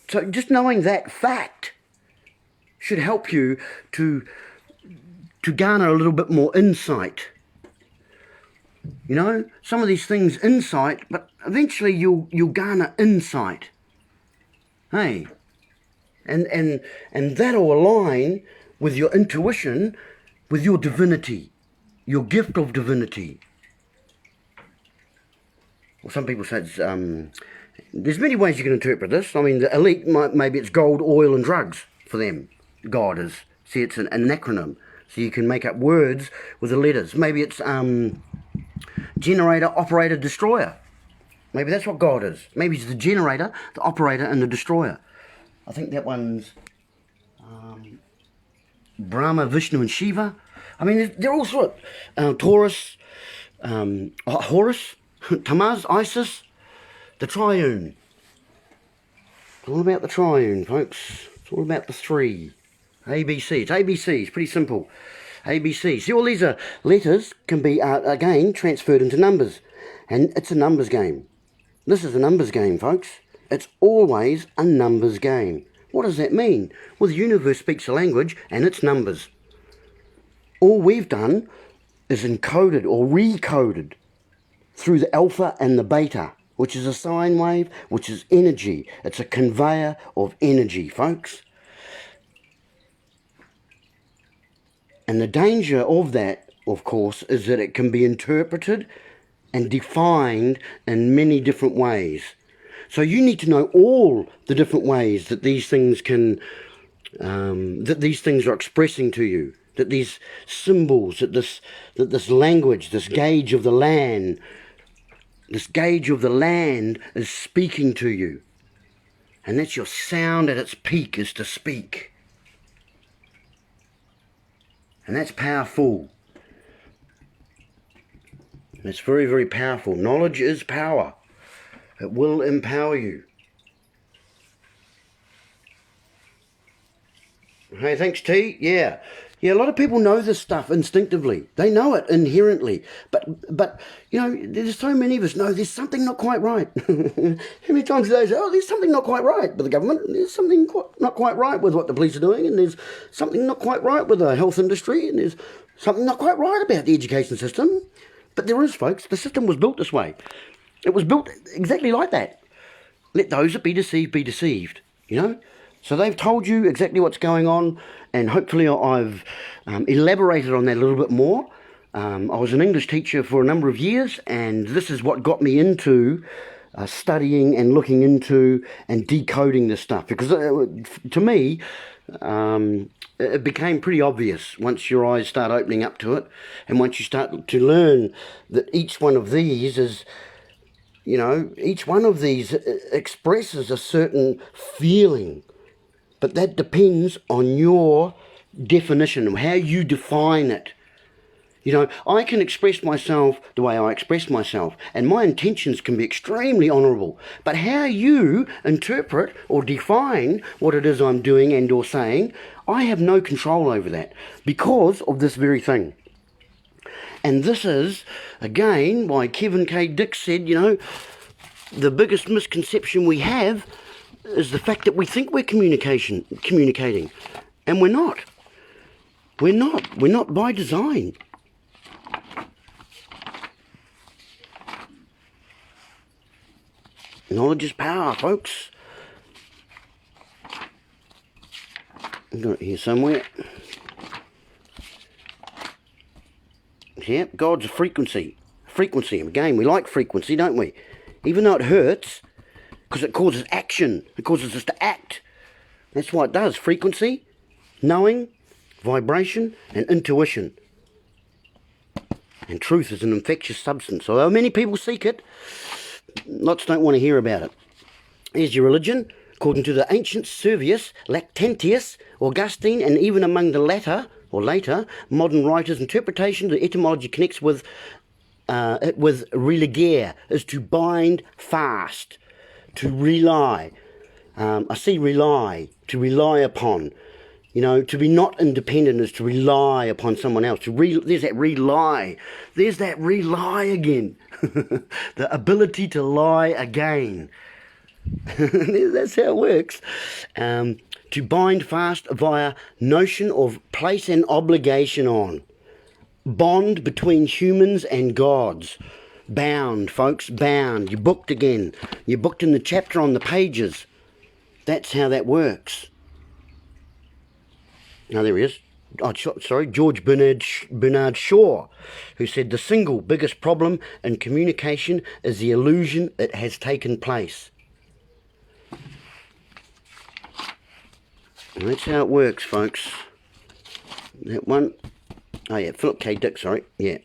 So just knowing that fact should help you to garner a little bit more insight. You know, some of these things insight, but eventually you'll garner insight. Hey. And that'll align with your intuition, with your divinity, your gift of divinity. Well, some people say it's, there's many ways you can interpret this. I mean, the elite, maybe it's gold, oil and drugs for them. God is. See, it's an acronym. So you can make up words with the letters. Maybe it's generator, operator, destroyer. Maybe that's what God is. Maybe it's the generator, the operator and the destroyer. I think that one's Brahma, Vishnu and Shiva. I mean, they're all sort of Taurus, Horus, Tammuz, Isis, the triune. It's all about the triune, folks. It's all about the three. ABC. It's ABC. It's pretty simple. ABC. See, all these letters can be, again, transferred into numbers. And it's a numbers game. This is a numbers game, folks. It's always a numbers game. What does that mean? Well, the universe speaks a language, and it's numbers. All we've done is encoded or recoded through the alpha and the beta, which is a sine wave, which is energy. It's a conveyor of energy, folks. And the danger of that, of course, is that it can be interpreted and defined in many different ways. So you need to know all the different ways that these things can, that these things are expressing to you, that these symbols, that this language, this gauge of the land, is speaking to you. And that's your sound at its peak, is to speak. And that's powerful. It's very, very powerful. Knowledge is power. It will empower you. Hey, thanks, T. Yeah, a lot of people know this stuff instinctively. They know it inherently. But you know, there's so many of us know there's something not quite right. How many times do they say, oh, there's something not quite right with the government, there's something not quite right with what the police are doing, and there's something not quite right with the health industry, and there's something not quite right about the education system. But there is, folks. The system was built this way. It was built exactly like that. Let those that be deceived, you know. So they've told you exactly what's going on, and hopefully I've elaborated on that a little bit more. I was an English teacher for a number of years, and this is what got me into studying and looking into and decoding this stuff. Because to me, it became pretty obvious once your eyes start opening up to it, and once you start to learn that each one of these is, you know, each one of these expresses a certain feeling. But that depends on your definition, how you define it. You know, I can express myself the way I express myself, and my intentions can be extremely honourable. But how you interpret or define what it is I'm doing and or saying, I have no control over that because of this very thing. And this is, again, why Kevin K. Dix said, you know, the biggest misconception we have is the fact that we think we're communicating, and we're not. We're not by design. Knowledge is power, folks. I've got it here somewhere. Yep, God's a frequency. Frequency. Again, we like frequency, don't we? Even though it hurts, because it causes action. It causes us to act. That's what it does. Frequency, knowing, vibration, and intuition. And truth is an infectious substance. Although many people seek it, lots don't want to hear about it. Here's your religion. According to the ancient Servius, Lactantius, Augustine, and even among the later modern writers, interpretation of the etymology connects with it with religare, is to bind fast, to rely. I see rely, to rely upon. You know, to be not independent is to rely upon someone else. There's that rely. There's that rely again. The ability to lie again. That's how it works. To bind fast via notion of place and obligation on. Bond between humans and gods. Bound, folks, bound. You're booked again. You're booked in the chapter on the pages. That's how that works. Now, there he is. Oh, sorry, George Bernard Shaw, who said the single biggest problem in communication is the illusion it has taken place. And that's how it works, folks. That one. Oh, yeah, Philip K. Dick, sorry. Yeah,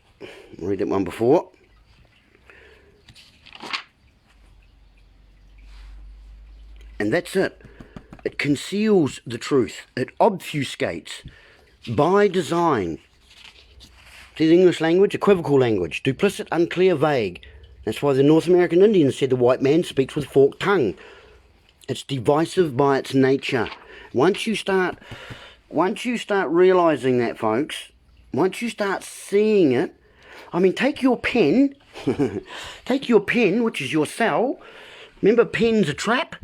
read that one before. And that's it. It conceals the truth. It obfuscates by design. See the English language? Equivocal language. Duplicit, unclear, vague. That's why the North American Indians said the white man speaks with forked tongue. It's divisive by its nature. Once you start realizing that, folks, once you start seeing it, I mean, take your pen, which is your cell. Remember, pen's a trap?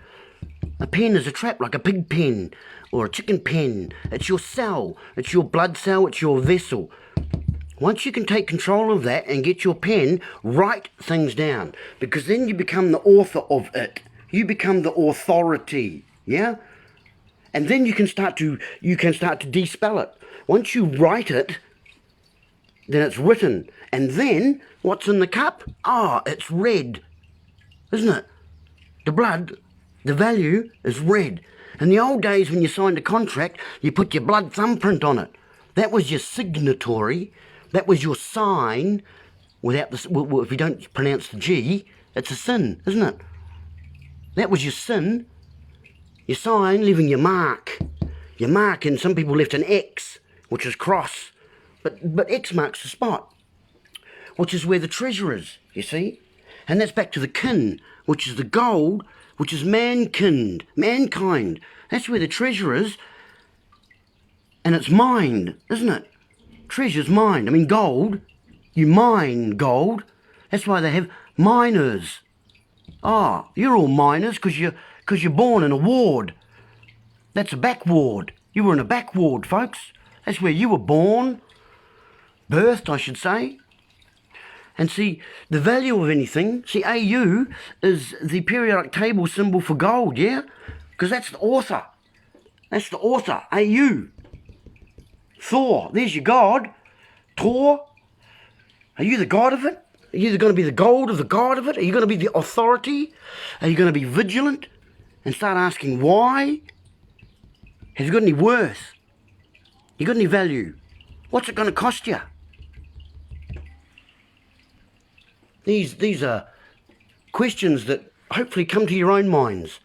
A pen is a trap, like a pig pen or a chicken pen. It's your cell. It's your blood cell. It's your vessel. Once you can take control of that and get your pen, write things down, because then you become the author of it. You become the authority, yeah? And then you can start to de-spell it. Once you write it, then it's written. And then, what's in the cup? Ah, it's red, isn't it? The blood, the value is red. In the old days when you signed a contract, you put your blood thumbprint on it. That was your signatory. That was your sign. Without the, well, if you don't pronounce the G, it's a sin, isn't it? That was your sin. Your sign, leaving your mark. Your mark, and some people left an X, which is cross. But X marks the spot, which is where the treasure is, you see? And that's back to the kin, which is the gold, which is mankind. That's where the treasure is. And it's mined, isn't it? Treasure's mined. I mean, gold, you mine gold. That's why they have miners. Ah, you're all miners because you're born in a ward. That's a back ward. You were in a back ward, folks. That's where you were born. Birthed, I should say. And see, the value of anything, see, AU is the periodic table symbol for gold, yeah? Because that's the author. That's the author, AU. Thor, there's your god. Tor, are you the god of it? Are you going to be the gold of the god of it? Are you going to be the authority? Are you going to be vigilant and start asking why? Have you got any worth? You got any value? What's it going to cost you? These are questions that hopefully come to your own minds,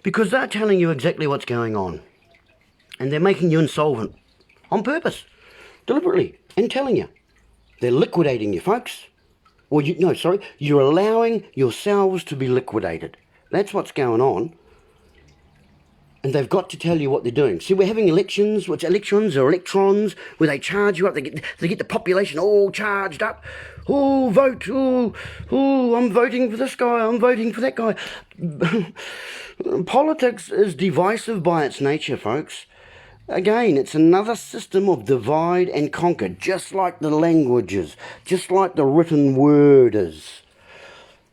because they're telling you exactly what's going on, and they're making you insolvent on purpose, deliberately, and telling you. They're liquidating you, folks. Or you're allowing yourselves to be liquidated. That's what's going on. And they've got to tell you what they're doing. See, we're having elections, which electrons or electrons, where they charge you up. They get the population all charged up. Oh, vote. Oh, I'm voting for this guy. I'm voting for that guy. Politics is divisive by its nature, folks. Again, it's another system of divide and conquer, just like the languages, just like the written word is.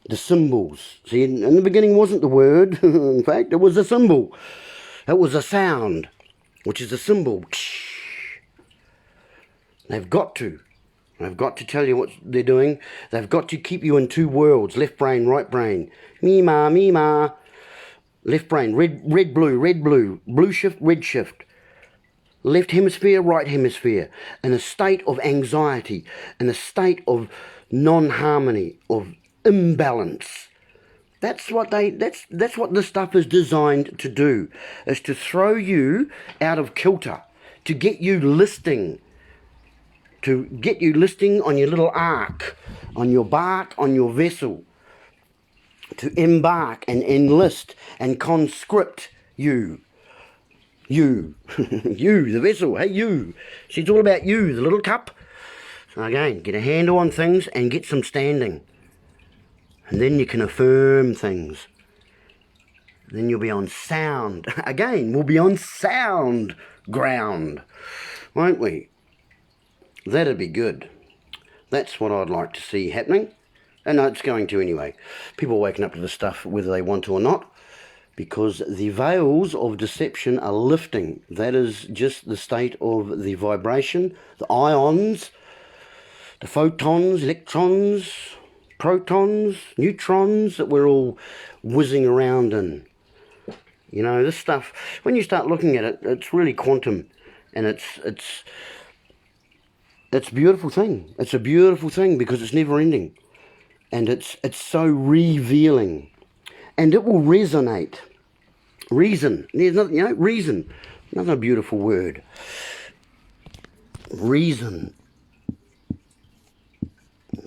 The symbols. See, in the beginning wasn't the word. In fact, it was a symbol. It was a sound, which is a symbol. They've got to tell you what they're doing. They've got to keep you in two worlds, left brain, right brain. Me ma. Left brain, red, blue, blue shift, red shift. Left hemisphere, right hemisphere. In a state of anxiety, in a state of non-harmony, of imbalance. That's what this stuff is designed to do, is to throw you out of kilter, to get you listing on your little ark, on your bark, on your vessel, to embark and enlist and conscript you. You, the vessel, hey you. See, it's all about you, the little cup. So again, get a handle on things and get some standing. And then you can affirm things. Then you'll be on sound. Again, we'll be on sound ground, won't we? That'd be good. That's what I'd like to see happening. And it's going to anyway. People are waking up to this stuff whether they want to or not, because the veils of deception are lifting. That is just the state of the vibration, the ions, the photons, electrons, protons, neutrons that we're all whizzing around in. You know, this stuff, when you start looking at it, it's really quantum, and it's a beautiful thing. It's a beautiful thing because it's never ending, and it's so revealing, and it will resonate. Reason. There's nothing, reason. Another beautiful word. Reason.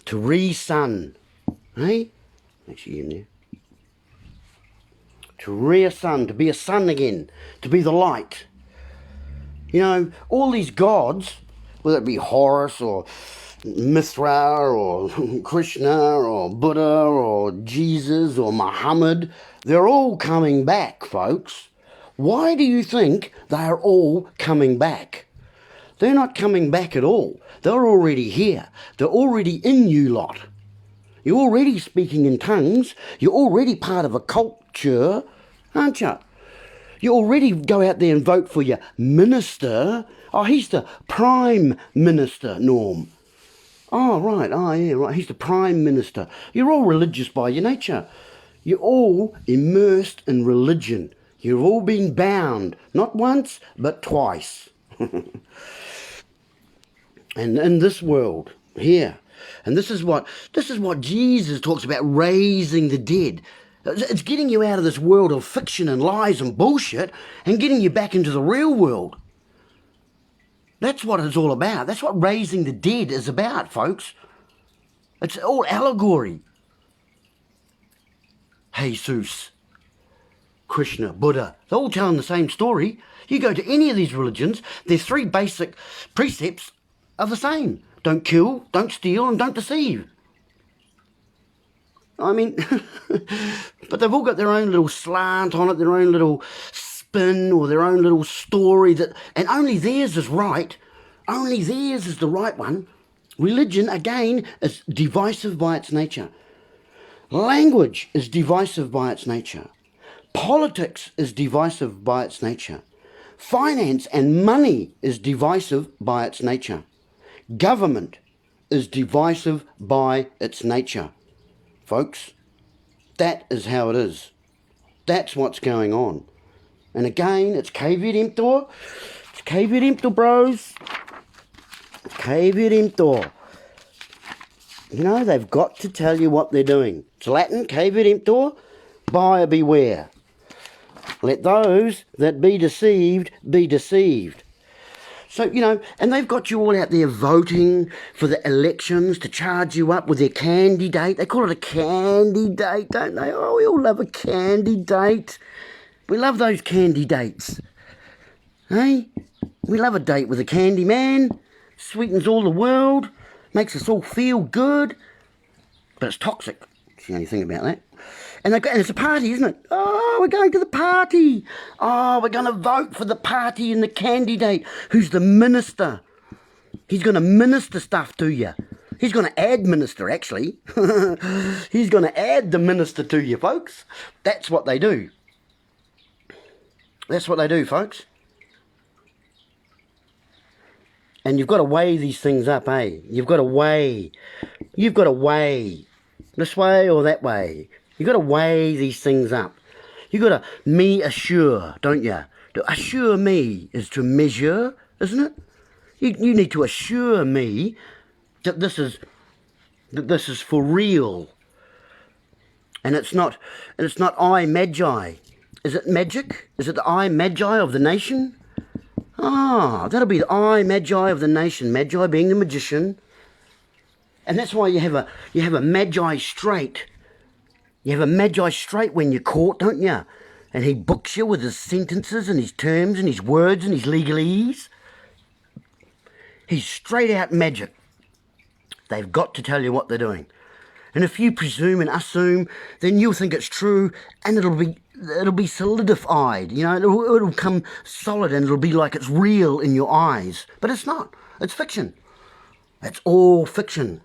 To re-sun. Hey? Actually in there. To re-sun, to be a sun again. To be the light. All these gods, whether it be Horus or Mithra or Krishna or Buddha or Jesus or Muhammad, they're all coming back, folks. Why do you think they are all coming back? They're not coming back at all. They're already here. They're already in you lot. You're already speaking in tongues. You're already part of a culture, aren't you? You already go out there and vote for your minister. Oh, he's the Prime Minister, Norm. Oh, right. Oh, yeah, right. He's the Prime Minister. You're all religious by your nature. You're all immersed in religion. You've all been bound, not once, but twice. And in this world, here. And this is what Jesus talks about, raising the dead. It's getting you out of this world of fiction and lies and bullshit and getting you back into the real world. That's what it's all about. That's what raising the dead is about, folks. It's all allegory. Jesus, Krishna, Buddha, they're all telling the same story. You go to any of these religions, their three basic precepts are the same. Don't kill, don't steal, and don't deceive. I mean, but they've all got their own little slant on it, their own little spin or their own little story, and only theirs is right. Only theirs is the right one. Religion, again, is divisive by its nature. Language is divisive by its nature. Politics is divisive by its nature. Finance and money is divisive by its nature. Government is divisive by its nature. Folks, that is how it is. That's what's going on. And again, it's caveat emptor. It's caveat emptor, bros. It's caveat emptor. They've got to tell you what they're doing. It's Latin, caveat emptor, buyer beware. Let those that be deceived be deceived. So, and they've got you all out there voting for the elections to charge you up with their candidate. They call it a candidate, don't they? Oh, we all love a candidate. We love those candidates. Hey? We love a date with a candy man. Sweetens all the world. Makes us all feel good. But it's toxic. That's the only thing about that. And it's a party, isn't it? Oh, we're going to the party. Oh, we're going to vote for the party and the candidate who's the minister. He's going to minister stuff to you. He's going to administer, actually. He's going to add the minister to you, folks. That's what they do. That's what they do, folks. And you've got to weigh these things up, eh? You've got to weigh. You've got to weigh. This way or that way. You've got to weigh these things up. You've got to me assure, don't you? To assure me is to measure, isn't it? You need to assure me that this is for real. And it's not I Magi. Is it magic? Is it the I Magi of the nation? Ah, that'll be the I Magi of the nation. Magi being the magician. And that's why you have a Magi straight. You have a Magi straight when you're caught, don't you? And he books you with his sentences and his terms and his words and his legalese. He's straight out magic. They've got to tell you what they're doing. And if you presume and assume, then you'll think it's true and it'll be solidified. It'll come solid and it'll be like it's real in your eyes. But it's not. It's fiction. It's all fiction.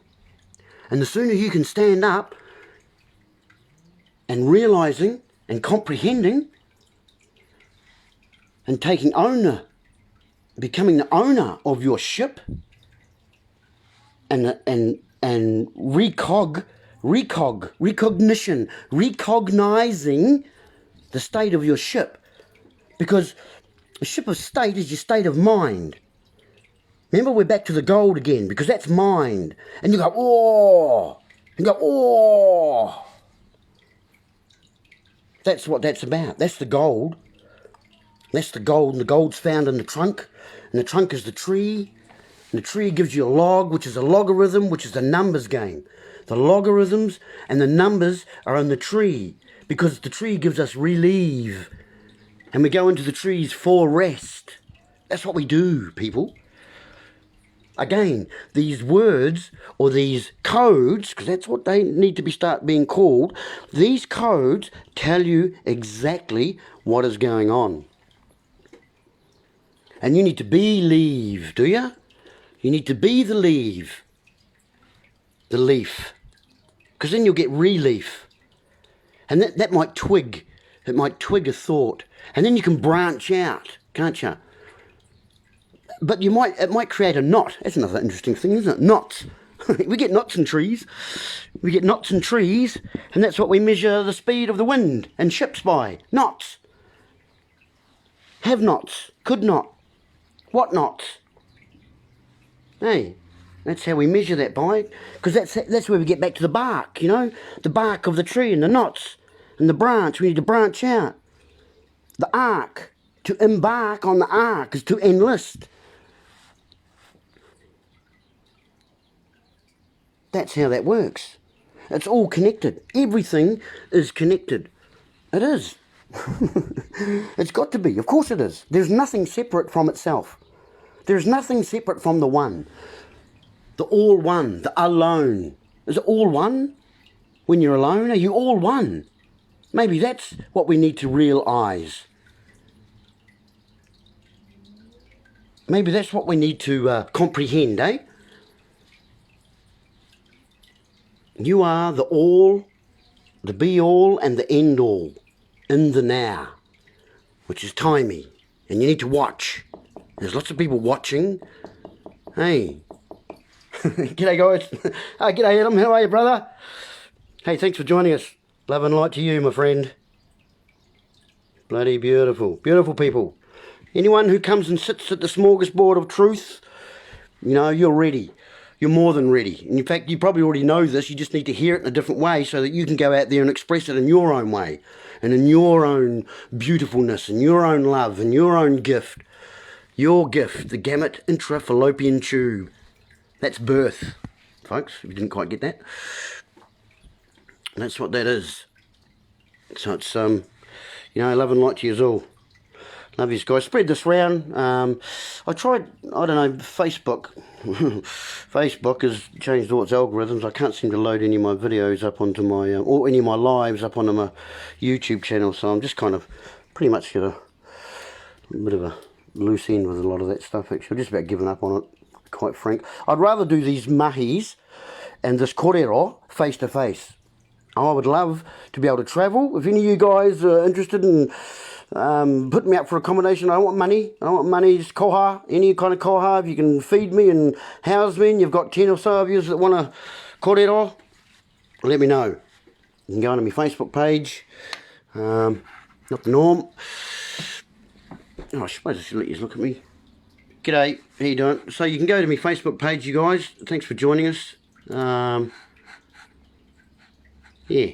And the sooner you can stand up and realising and comprehending and becoming the owner of your ship and recognition, recognizing the state of your ship. Because a ship of state is your state of mind. Remember, we're back to the gold again, because that's mind. And you go, oh! You go, oh! That's what that's about. That's the gold. That's the gold, and the gold's found in the trunk, and the trunk is the tree, and the tree gives you a log, which is a logarithm, which is a numbers game. The logarithms and the numbers are in the tree, because the tree gives us relief, and we go into the trees for rest. That's what we do, people. Again, these words or these codes, because that's what they need to start being called, these codes tell you exactly what is going on. And you need to believe, do you? You need to be the leaf. Because then you'll get relief. And that might twig. It might twig a thought. And then you can branch out, can't you? But it might create a knot. That's another interesting thing, isn't it? Knots. We get knots in trees. We get knots in trees, and that's what we measure the speed of the wind and ships by. Knots. Have knots. Could not. What knots? Hey, that's how we measure that by. Because that's where we get back to the bark, you know? The bark of the tree and the knots and the branch. We need to branch out. The arc. To embark on the arc is to enlist. That's how that works. It's all connected. Everything is connected. It is. It's got to be. Of course it is. There's nothing separate from itself. There's nothing separate from the one. The all one. The alone. Is it all one? When you're alone, are you all one? Maybe that's what we need to realise. Maybe that's what we need to comprehend, eh? You are the all, the be-all and the end-all in the now, which is timey, and you need to watch. There's lots of people watching. Hey. G'day, guys. G'day, Adam. How are you, brother? Hey, thanks for joining us. Love and light to you, my friend. Bloody beautiful. Beautiful people. Anyone who comes and sits at the smorgasbord of truth, you know, you're ready. You're more than ready. And in fact, you probably already know this. You just need to hear it in a different way so that you can go out there and express it in your own way and in your own beautifulness and your own love and your own gift. Your gift, the gamete intrafallopian tube. That's birth, folks, if you didn't quite get that. That's what that is. So it's, you know, love and light to you all. Love you guys. Spread this round. I tried, I don't know, Facebook. Facebook has changed all its algorithms. I can't seem to load any of my videos up onto my, or any of my lives up onto my YouTube channel. So I'm just kind of pretty much got a bit of a loose end with a lot of that stuff, actually. I'm just about giving up on it, quite frank. I'd rather do these mahis and this korero face to face. I would love to be able to travel. If any of you guys are interested in put me up for accommodation. I don't want money. Just koha, any kind of koha. If you can feed me and house me and you've got 10 or so of you that want to korero, let me know. You can go onto my Facebook page. Not the norm. Oh, I suppose I should let you look at me. G'day, how you doing? So you can go to my Facebook page, you guys. Thanks for joining us. Yeah,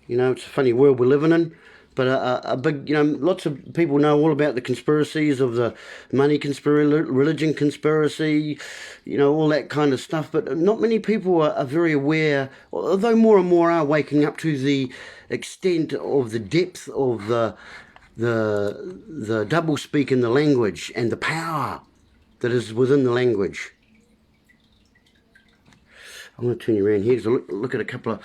you know, it's a funny world we're living in. But a big, you know, lots of people know all about the conspiracies of the money conspiracy, religion conspiracy, you know, all that kind of stuff. But not many people are very aware, although more and more are waking up to the extent of the depth of the double speak in the language and the power that is within the language. I'm going to turn you around here to look at a couple of...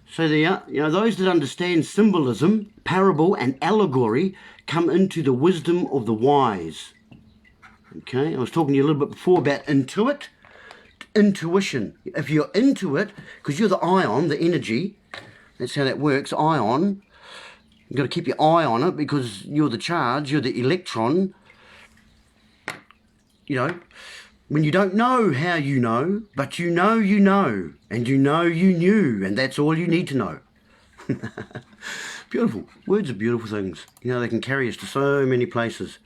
So there, you know, those that understand symbolism, parable and allegory come into the wisdom of the wise. Okay, I was talking to you a little bit before about intuition. If you're into it, because you're the ion, the energy, that's how that works, ion. You've got to keep your eye on it because you're the charge, you're the electron. You know, when you don't know how you know, but you know, and you know you knew, and that's all you need to know. Beautiful. Words are beautiful things. You know, they can carry us to so many places.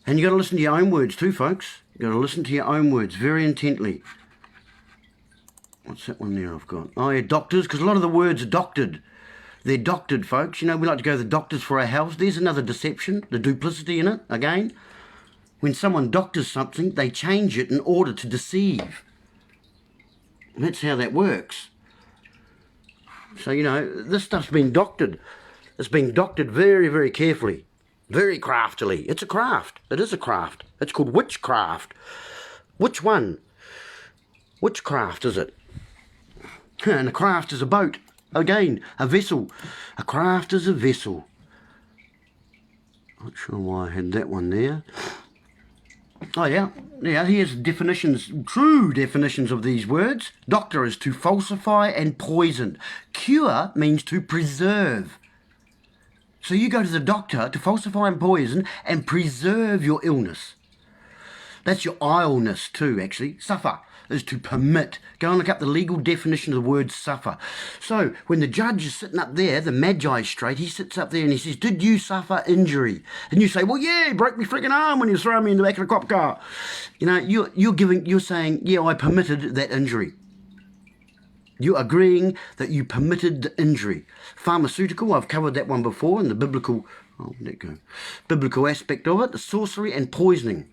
And you got to listen to your own words too, folks. You got to listen to your own words very intently. What's that one there I've got? Oh, yeah, doctors, because a lot of the words are doctored. They're doctored, folks. You know, we like to go to the doctors for our health. There's another deception, the duplicity in it, again. When someone doctors something, they change it in order to deceive. And that's how that works. So, you know, this stuff's been doctored. It's been doctored very, very carefully. Very craftily. It's a craft. It is a craft. It's called witchcraft. Which one? Which craft is it? And a craft is a boat. Again, a vessel. A craft is a vessel. Not sure why I had that one there. Oh yeah, here's definitions, true definitions of these words. Doctor is to falsify and poison. Cure means to preserve. So you go to the doctor to falsify and poison and preserve your illness. That's your illness too, actually. Suffer is to permit. Go and look up the legal definition of the word suffer. So when the judge is sitting up there, the magistrate, he sits up there and he says, did you suffer injury? And you say, well, yeah, he broke me freaking arm when he was throwing me in the back of a cop car. You know, you're saying, yeah, I permitted that injury. You're agreeing that you permitted the injury. Pharmaceutical, I've covered that one before in the biblical, biblical aspect of it, the sorcery and poisoning.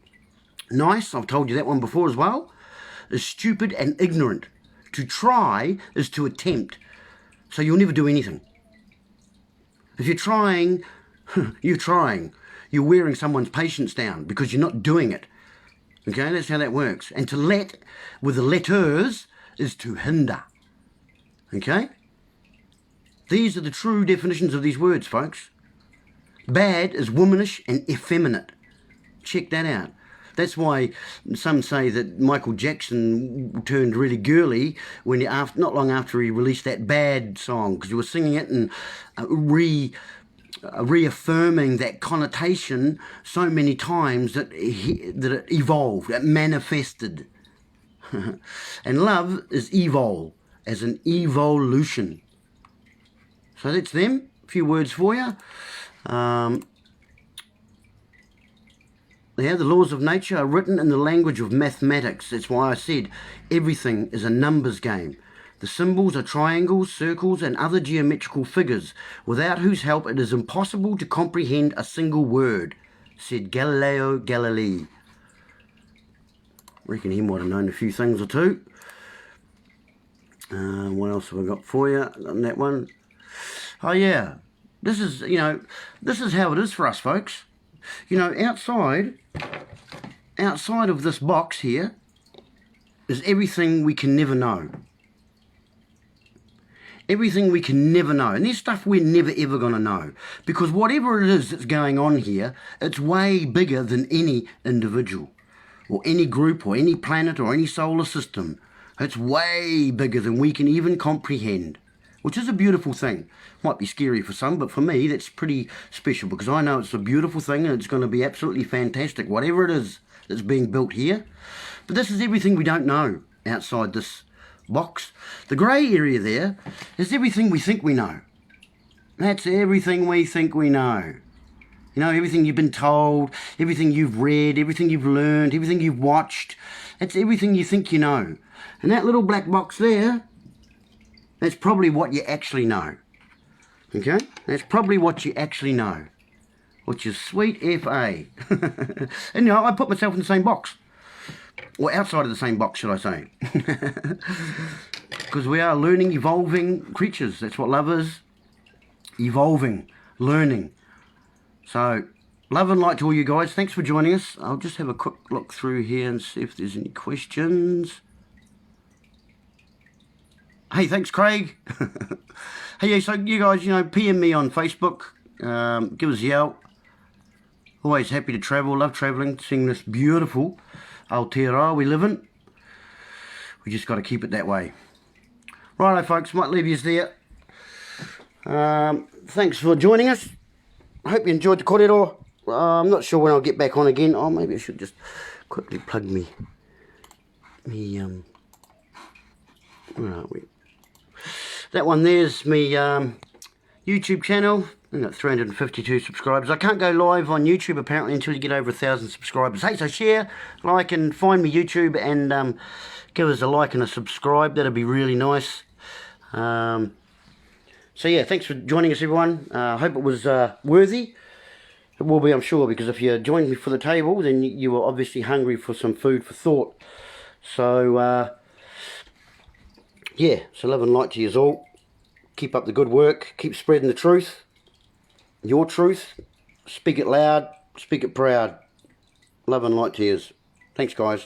Nice, I've told you that one before as well. Is stupid and ignorant. To try is to attempt. So you'll never do anything. If you're trying, you're trying. You're wearing someone's patience down because you're not doing it. Okay, that's how that works. And to let, with the letters, is to hinder. Okay? These are the true definitions of these words, folks. Bad is womanish and effeminate. Check that out. That's why some say that Michael Jackson turned really girly when not long after he released that Bad song, because he was singing it and reaffirming that connotation so many times that it evolved, it manifested. And love is evol, as an evolution. So that's them. A few words for you. Yeah, the laws of nature are written in the language of mathematics. That's why I said everything is a numbers game. The symbols are triangles, circles, and other geometrical figures, without whose help it is impossible to comprehend a single word, said Galileo Galilei. Reckon he might have known a few things or two. What else have I got for you on that one? Oh yeah, this is how it is for us, folks. You know, outside of this box here is everything we can never know. Everything we can never know. And there's stuff we're never ever going to know. Because whatever it is that's going on here, it's way bigger than any individual, or any group, or any planet, or any solar system. It's way bigger than we can even comprehend, which is a beautiful thing. Might be scary for some, but for me, that's pretty special, because I know it's a beautiful thing and it's going to be absolutely fantastic, whatever it is that's being built here. But this is everything we don't know outside this box. The grey area there is everything we think we know. That's everything we think we know. You know, everything you've been told, everything you've read, everything you've learned, everything you've watched. That's everything you think you know. And that little black box there, that's probably what you actually know. Okay? That's probably what you actually know. Which is sweet F.A. And you know, I put myself in the same box. Or outside of the same box, should I say. Because we are learning, evolving creatures. That's what love is. Evolving. Learning. So, love and light to all you guys. Thanks for joining us. I'll just have a quick look through here and see if there's any questions. Hey, thanks, Craig. Hey, so you guys, you know, PM me on Facebook. Give us a yell. Always happy to travel. Love travelling, seeing this beautiful Aotearoa we live in. We just got to keep it that way. Righto, folks. Might leave you there. Thanks for joining us. I hope you enjoyed the kōrero. I'm not sure when I'll get back on again. Oh, maybe I should just quickly plug me. Where are we? That one there's me YouTube channel. I've got 352 subscribers. I can't go live on YouTube apparently until you get over 1,000 subscribers. Hey, so share, like, and find me YouTube and give us a like and a subscribe. That'd be really nice. So yeah, thanks for joining us, everyone. I hope it was worthy. It will be, I'm sure, because if you joined me for the table, then you were obviously hungry for some food for thought. So yeah, so love and light to you all. Keep up the good work. Keep spreading the truth. Your truth. Speak it loud. Speak it proud. Love and light to you. Thanks, guys.